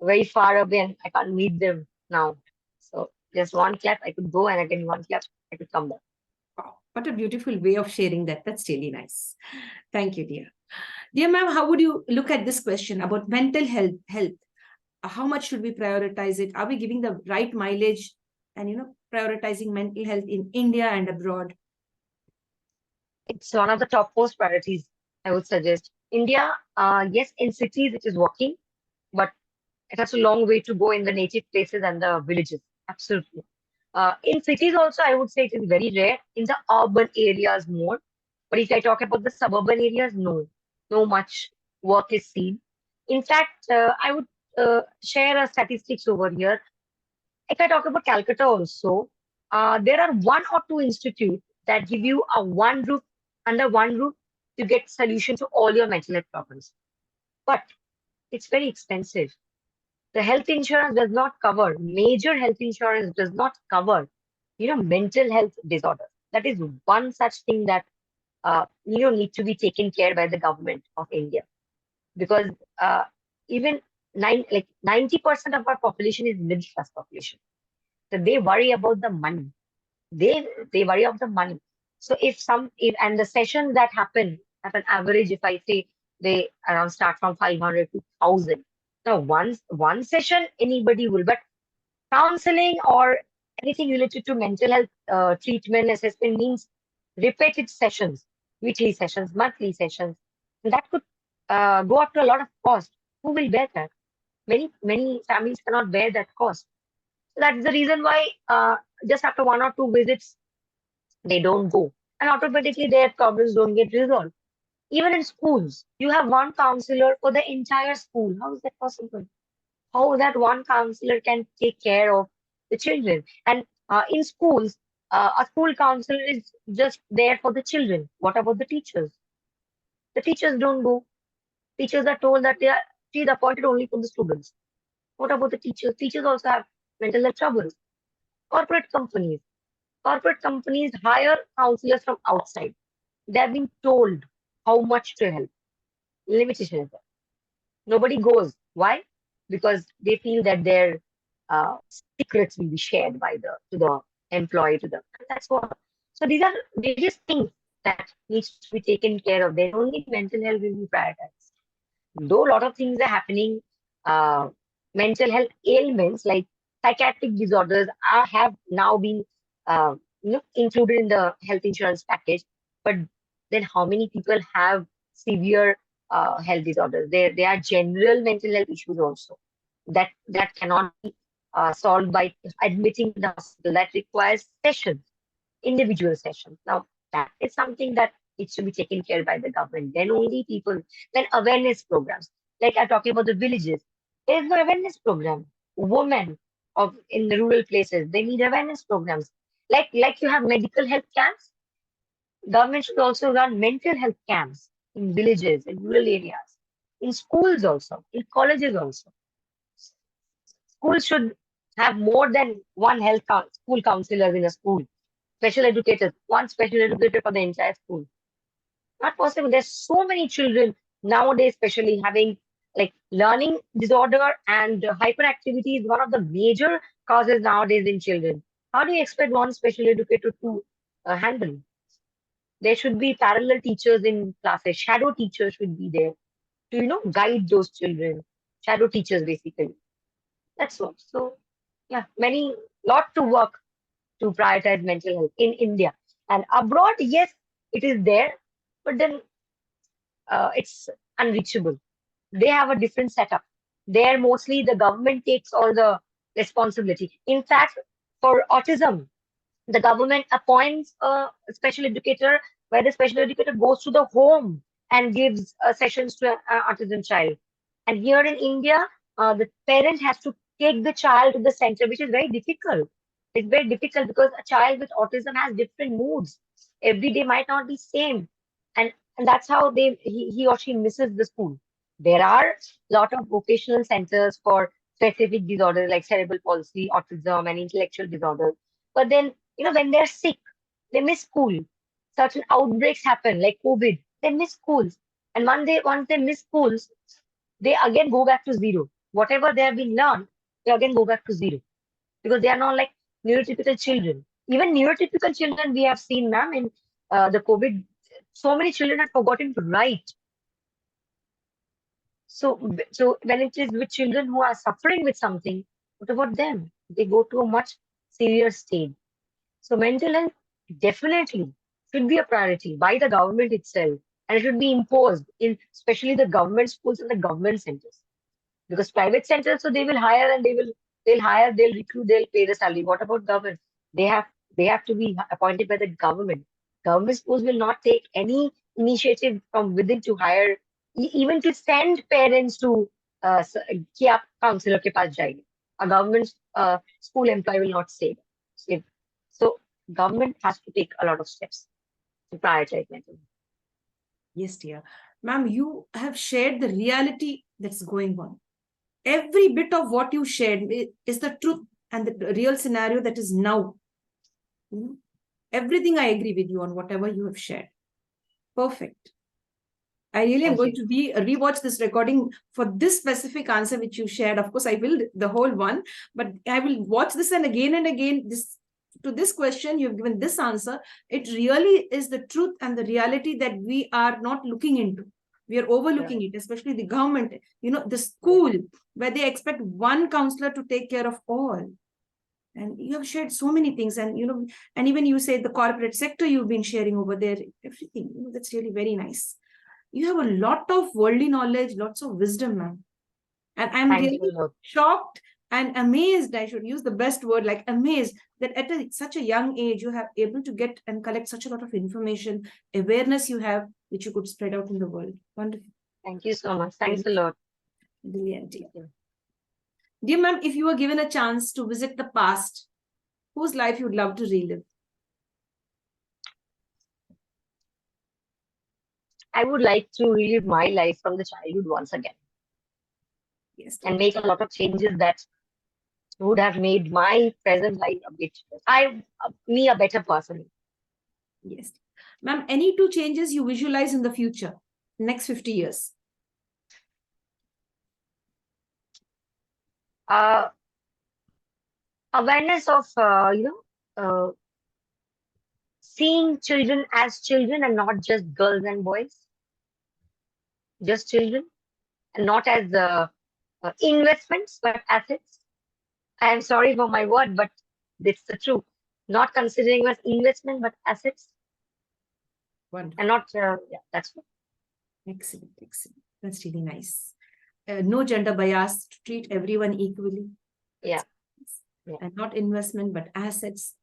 very far away and I can't meet them now. So just one clap, I could go, and again one clap, I could come back. Wow, what a beautiful way of sharing that. That's really nice. Thank you, dear. Dear ma'am, how would you look at this question about mental health? How much should we prioritize it? Are we giving the right mileage and prioritizing mental health in India and abroad? It's one of the topmost priorities, I would suggest. India, yes, in cities it is working, but it has a long way to go in the native places and the villages. Absolutely. In cities also, I would say it is very rare. In the urban areas more. But if I talk about the suburban areas, no, no much work is seen. In fact, I would share a statistics over here. If I talk about Calcutta also, there are one or two institutes that give you a one roof under one roof to get solution to all your mental health problems. But it's very expensive. The health insurance does not cover, major health insurance does not cover, mental health disorders. That is one such thing that, need to be taken care by the government of India. Because even 90% of our population is middle class population. So they worry about the money. They worry about the money. So and the sessions that happen at an average, if I say they around start from 500 to 1,000. Now, one session anybody will, but counseling or anything related to mental health treatment assessment means repeated sessions, weekly sessions, monthly sessions, and that could go up to a lot of cost. Who will bear that? Many families cannot bear that cost. So that's the reason why just after one or two visits they don't go, and automatically their problems don't get resolved. Even in schools, you have one counselor for the entire school. How is that possible? How that one counselor can take care of the children? And in schools, a school counselor is just there for the children. What about the teachers? The teachers don't go. Teachers are told that she is appointed only for the students. What about the teachers? Teachers also have mental health troubles. Corporate companies. Corporate companies hire counselors from outside. They have been told how much to help. Limitation is there. Nobody goes. Why? Because they feel that their secrets will be shared by to the employee to them. And that's what. So these are various things that needs to be taken care of. Then only mental health will be prioritized. Though a lot of things are happening, uh, mental health ailments like psychiatric disorders have now been included in the health insurance package. But then how many people have severe health disorders? There are general mental health issues also that cannot be solved by admitting in the hospital. That requires sessions, individual sessions. Now, that is something that needs to be taken care by the government. Then only people, then awareness programs. Like I'm talking about the villages. There is no awareness program. Women in the rural places, they need awareness programs. Like you have medical health camps, government should also run mental health camps in villages, in rural areas, in schools also, in colleges also. Schools should have more than one school counselor in a school. Special educators, one special educator for the entire school. Not possible. There's so many children nowadays, especially having like learning disorder and hyperactivity is one of the major causes nowadays in children. How do you expect one special educator to handle? There should be parallel teachers in classes. Shadow teachers should be there to guide those children. Shadow teachers basically. That's what. So yeah, lot to work to prioritize mental health in India. And abroad, yes, it is there, but then it's unreachable. They have a different setup. There, mostly the government takes all the responsibility. In fact, for autism, the government appoints a special educator where the special educator goes to the home and gives sessions to an autism child. And here in India, the parent has to take the child to the center, which is very difficult. It's very difficult because a child with autism has different moods. Every day might not be same, and that's how he or she misses the school. There are a lot of vocational centers for specific disorders like cerebral palsy, autism, and intellectual disorders. But then when they're sick, they miss school. certain outbreaks happen, like COVID, they miss schools. And once they miss schools, they again go back to zero. Whatever they have been learned, they again go back to zero because they are not like neurotypical children. Even neurotypical children we have seen, ma'am, in the COVID, so many children have forgotten to write. So when it is with children who are suffering with something, what about them? They go to a much severe stage. So mental health definitely should be a priority by the government itself, and it should be imposed in especially the government schools and the government centers. Because private centers, so they will hire and they'll hire, they'll recruit, they'll pay the salary. What about government? They have they have to be appointed by the government. Government schools will not take any initiative from within to hire, even to send parents to कि आप counselor के पास जाइए. A government school employee will not say that. So government has to take a lot of steps to prioritize mental health. Yes, dear. Ma'am, you have shared the reality that's going on. Every bit of what you shared is the truth and the real scenario that is now. Everything I agree with you on whatever you have shared. Perfect. I really am going to rewatch this recording for this specific answer which you shared. Of course, I will the whole one, but I will watch this and again. To this question, you've given this answer. It really is the truth and the reality that we are not looking into. We are overlooking it, especially the government, the school, where they expect one counselor to take care of all. And you have shared so many things. And, and even you said the corporate sector you've been sharing over there, everything, that's really very nice. You have a lot of worldly knowledge, lots of wisdom, ma'am. And I'm really shocked and amazed, I should use the best word, like amazed, that at such a young age, you have able to get and collect such a lot of information, awareness you have, which you could spread out in the world. Wonderful. Thank you so much. Thanks a lot. Brilliant. Dear ma'am, if you were given a chance to visit the past, whose life you'd love to relive? I would like to relive my life from the childhood once again. Yes. And make a lot of changes that would have made my present life a better person. Yes. Ma'am, any two changes you visualize in the future, next 50 years? Awareness of, seeing children as children and not just girls and boys. Just children and not as investments, but assets. I am sorry for my word, but it's the truth. Not considering as investment, but assets. Wonderful. And not, that's what. Excellent. That's really nice. No gender bias, to treat everyone equally. Yeah. And not investment, but assets.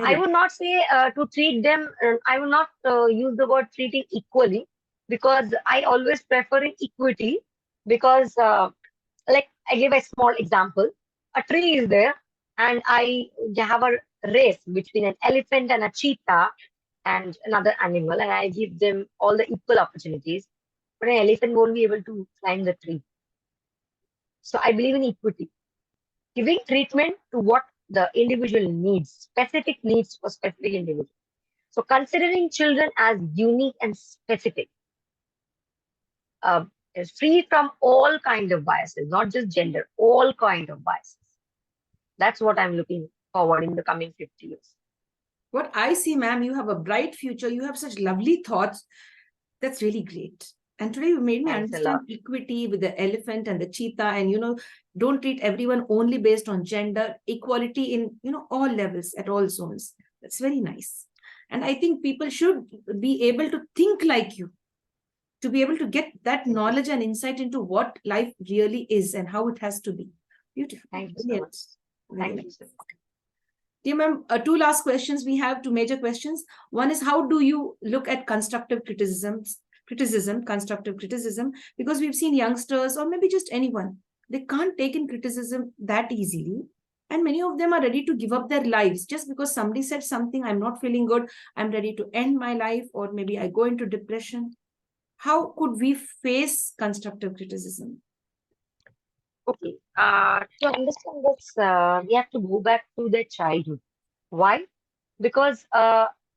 I would not say to treat them, I will not use the word treating equally, because I always prefer equity, because like I give a small example. A tree is there and I have a race between an elephant and a cheetah and another animal, and I give them all the equal opportunities, but an elephant won't be able to climb the tree. So I believe in equity, giving treatment to what the individual needs, specific needs for specific individual. So considering children as unique and specific, is free from all kind of biases, not just gender, all kind of biases. That's what I'm looking forward in the coming 50 years. What I see, ma'am, you have a bright future. You have such lovely thoughts. That's really great. And today you made me understand equity with the elephant and the cheetah, and, don't treat everyone only based on gender, equality in, all levels, at all zones. That's very nice. And I think people should be able to think like you, to be able to get that knowledge and insight into what life really is and how it has to be. Beautiful. Thank you so much. Thank you. Dear ma'am, two last questions we have, two major questions. One is, how do you look at constructive criticism, constructive criticism? Because we've seen youngsters, or maybe just anyone, they can't take in criticism that easily. And many of them are ready to give up their lives just because somebody said something, I'm not feeling good, I'm ready to end my life, or maybe I go into depression. How could we face constructive criticism? Okay, to understand this, we have to go back to their childhood. Why? Because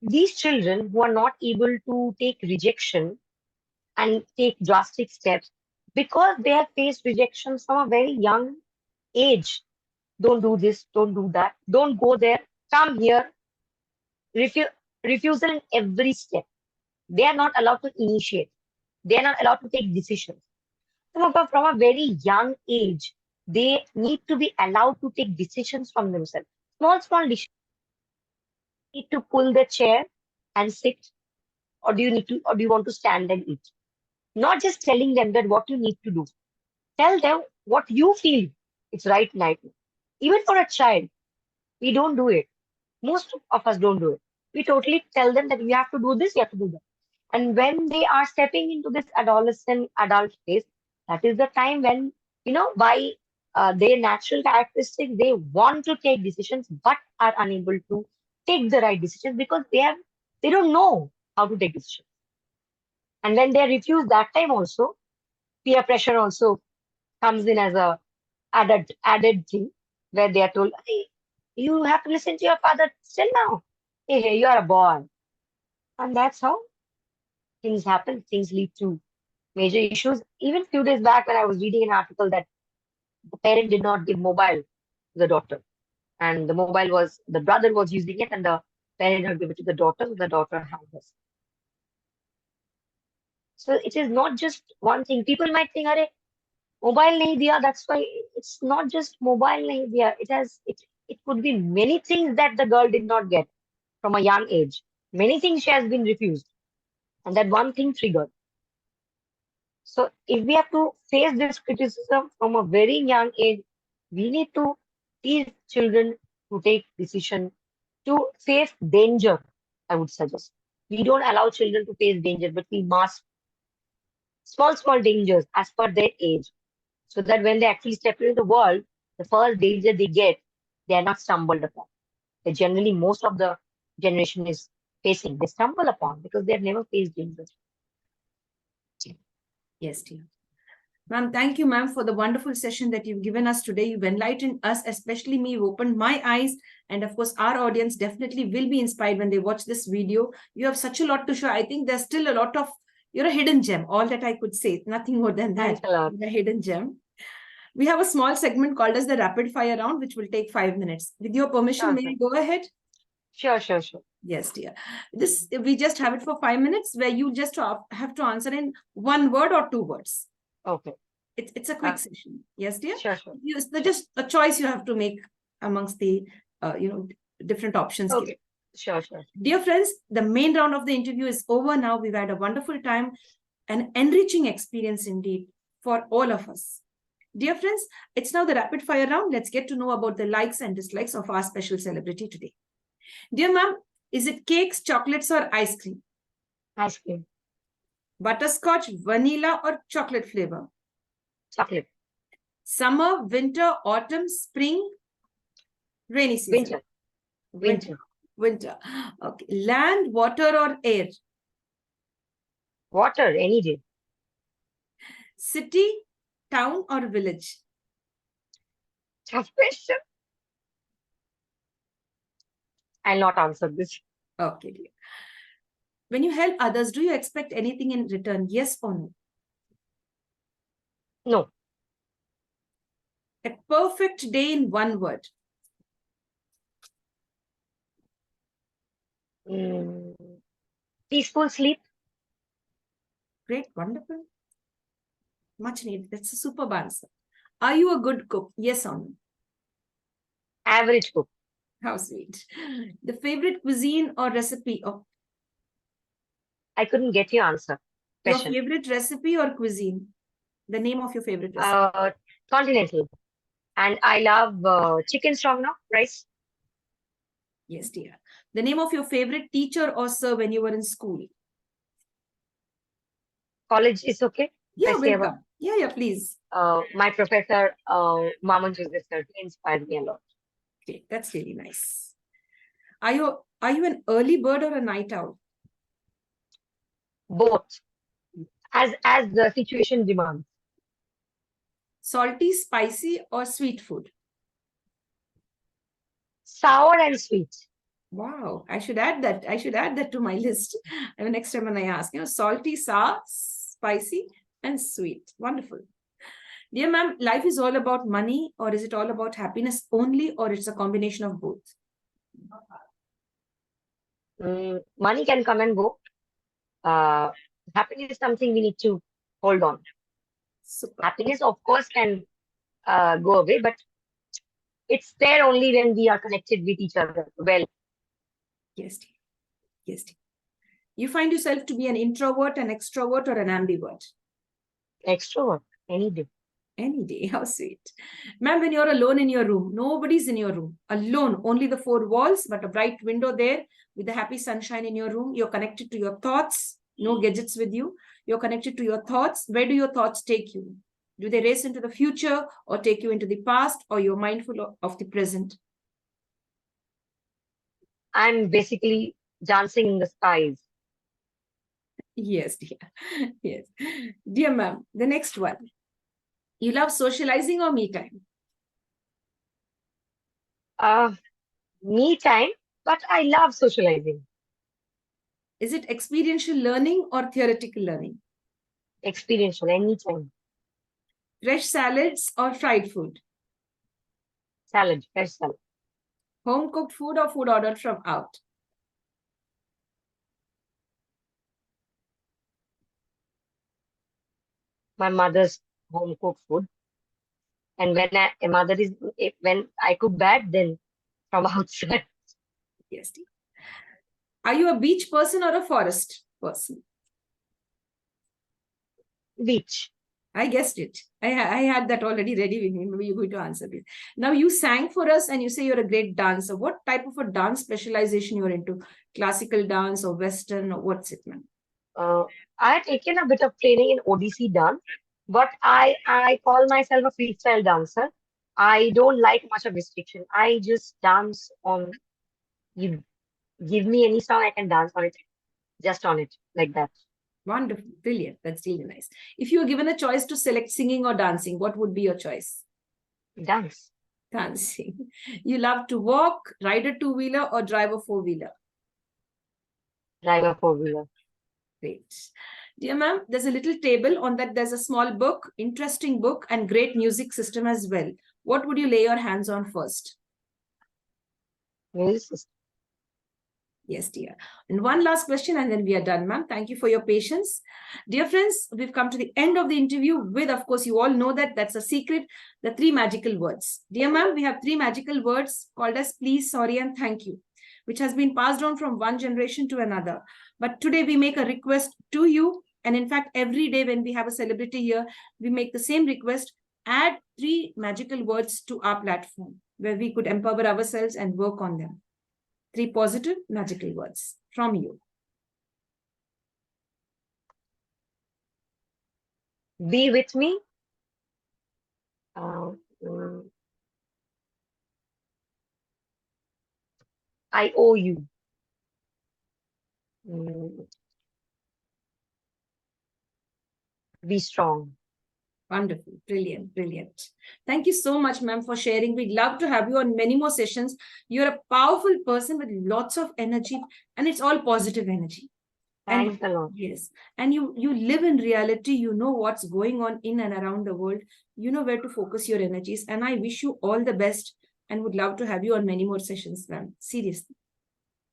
these children who are not able to take rejection and take drastic steps because they have faced rejections from a very young age. Don't do this, don't do that, don't go there, come here, refu refusal in every step. They are not allowed to initiate. They are not allowed to take decisions. From a very young age, they need to be allowed to take decisions from themselves. Small decisions. Need to pull the chair and sit, or or do you want to stand and eat? Not just telling them that what you need to do. Tell them what you feel it's right. Even for a child, we don't do it. Most of us don't do it. We totally tell them that you have to do this, you have to do that. And when they are stepping into this adolescent adult phase, that is the time when, by their natural characteristics, they want to take decisions but are unable to take the right decisions because they don't know how to take decisions. And when they refuse that time also, peer pressure also comes in as a added thing where they are told, hey, you have to listen to your father still now. Hey, you are a boy. And that's how things happen. Things lead to major issues. Even few days back when I was reading an article that the parent did not give mobile to the daughter. And the brother was using it and the parent had given it to the daughter, so the daughter had this. So it is not just one thing. People might think, Are, mobile nahi diya, that's why it's not just mobile nahi diya. It could be many things that the girl did not get from a young age. Many things she has been refused. And that one thing triggered. So if we have to face this criticism from a very young age, we need to teach children to take decision, to face danger, I would suggest. We don't allow children to face danger, but we mask small dangers as per their age, so that when they actually step into the world, the first danger they get, they are not stumbled upon. They generally, most of the generation is facing, they stumble upon because they have never faced danger. Yes, dear. Ma'am, thank you, ma'am, for the wonderful session that you've given us today. You've enlightened us, especially me. You've opened my eyes. And of course, our audience definitely will be inspired when they watch this video. You have such a lot to show. I think there's still a lot of, you're a hidden gem, all that I could say. Nothing more than that. Thanks a lot. You're a hidden gem. We have a small segment called as the rapid fire round, which will take 5 minutes. With your permission, Sure, may I go ahead? sure. Yes, dear. This, we just have it for 5 minutes where you just have to answer in one word or two words. Okay. It's a quick session. Yes, dear. Sure. It's just a choice you have to make amongst the different options. Okay. Given. Sure. Dear friends, the main round of the interview is over now. We've had a wonderful time, an enriching experience indeed for all of us. Dear friends, it's now the rapid fire round. Let's get to know about the likes and dislikes of our special celebrity today. Dear ma'am, is it cakes, chocolates, or ice cream? Ice cream. Butterscotch, vanilla, or chocolate flavor? Chocolate. Summer, winter, autumn, spring, rainy season? Winter. Okay. Land, water, or air? Water, any day. City, town, or village? Tough question. I'll not answer this. Okay, dear. When you help others, do you expect anything in return? Yes or no? No. A perfect day in one word. Peaceful sleep. Great, wonderful. Much needed. That's a superb answer. Are you a good cook? Yes or no? Average cook. How sweet. The favorite cuisine or recipe? Oh, I couldn't get your answer. Question. Your favorite recipe or cuisine? The name of your favorite recipe? Continental. And I love chicken stroganoff rice. Yes, dear. The name of your favorite teacher or sir when you were in school? College is okay? Yeah, welcome. Yeah, please. My professor, Maman Joseph sir, he inspired me a lot. Okay, that's really nice. Are you an early bird or a night owl? Both, as the situation demands. Salty, spicy, or sweet food? Sour and sweet. Wow, I should add that. I should add that to my list. I mean, next time when I ask, salty, sour, spicy, and sweet. Wonderful. Dear ma'am, life is all about money, or is it all about happiness only, or it's a combination of both? Money can come and go. Happiness is something we need to hold on. Super. Happiness, of course, can go away, but it's there only when we are connected with each other. Well, Yes, dear. Yes, dear. You find yourself to be an introvert, an extrovert, or an ambivert? extrovert, any day. Any day. How sweet. Ma'am, when you're alone in your room, nobody's in your room, alone, only the four walls, but a bright window there with the happy sunshine in your room. You're connected to your thoughts, no gadgets with you. You're connected to your thoughts. Where do your thoughts take you? Do they race into the future or take you into the past, or you're mindful of the present? I'm basically dancing in the skies. Yes, dear. Yes. Dear ma'am, the next one. You love socializing or me time? Uh, Me time, but I love socializing. Is it experiential learning or theoretical learning? Experiential, anytime. Fresh salads or fried food? Salad, fresh salad. Home cooked food or food ordered from out? My mother's home cooked food. And when I cook bad, then from outside. Yes. Dear. Are you a beach person or a forest person? Beach. I guessed it. I had that already ready with me. Maybe you're going to answer this. Now you sang for us and you say you're a great dancer. What type of a dance specialization you're into? Classical dance or Western or what's it, man? Uh, I had taken a bit of training in ODC dance, but I call myself a freestyle dancer. I don't like much of restriction. I just dance on, you give me any song, I can dance on it, just on it, like that. Wonderful. Brilliant. That's really nice. If you were given a choice to select singing or dancing, what would be your choice? Dance. Dancing. You love to walk, ride a two-wheeler or drive a four-wheeler? Driver four-wheeler. Great. Dear ma'am, there's a little table on that. There's a small book, interesting book, and great music system as well. What would you lay your hands on first? Music system. Yes, dear. And one last question, and then we are done, ma'am. Thank you for your patience. Dear friends, we've come to the end of the interview with, of course, you all know that that's a secret, the three magical words. Dear ma'am, we have three magical words called as please, sorry, and thank you, which has been passed on from one generation to another. But today we make a request to you. And in fact, every day when we have a celebrity here, we make the same request. Add three magical words to our platform where we could empower ourselves and work on them. Three positive magical words from you. Be with me. Uh, mm, I owe you. Mm, Be strong. Wonderful. Brilliant. Brilliant. Thank you so much, ma'am, for sharing. We'd love to have you on many more sessions. You're a powerful person with lots of energy, and it's all positive energy. And Thanks a lot. yes, and you live in reality. You know what's going on in and around the world. You know where to focus your energies. And I wish you all the best and would love to have you on many more sessions, ma'am. Seriously.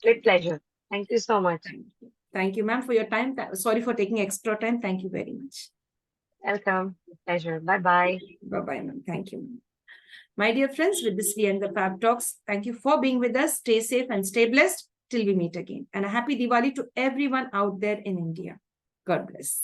With pleasure. Thank you so much. Thank you. Thank you, ma'am, for your time. Sorry for taking extra time. Thank you very much. Welcome. With pleasure. Bye-bye. Bye-bye, ma'am. Thank you. My dear friends, with this we end the Fab Talks. Thank you for being with us. Stay safe and stay blessed till we meet again. And a happy Diwali to everyone out there in India. God bless.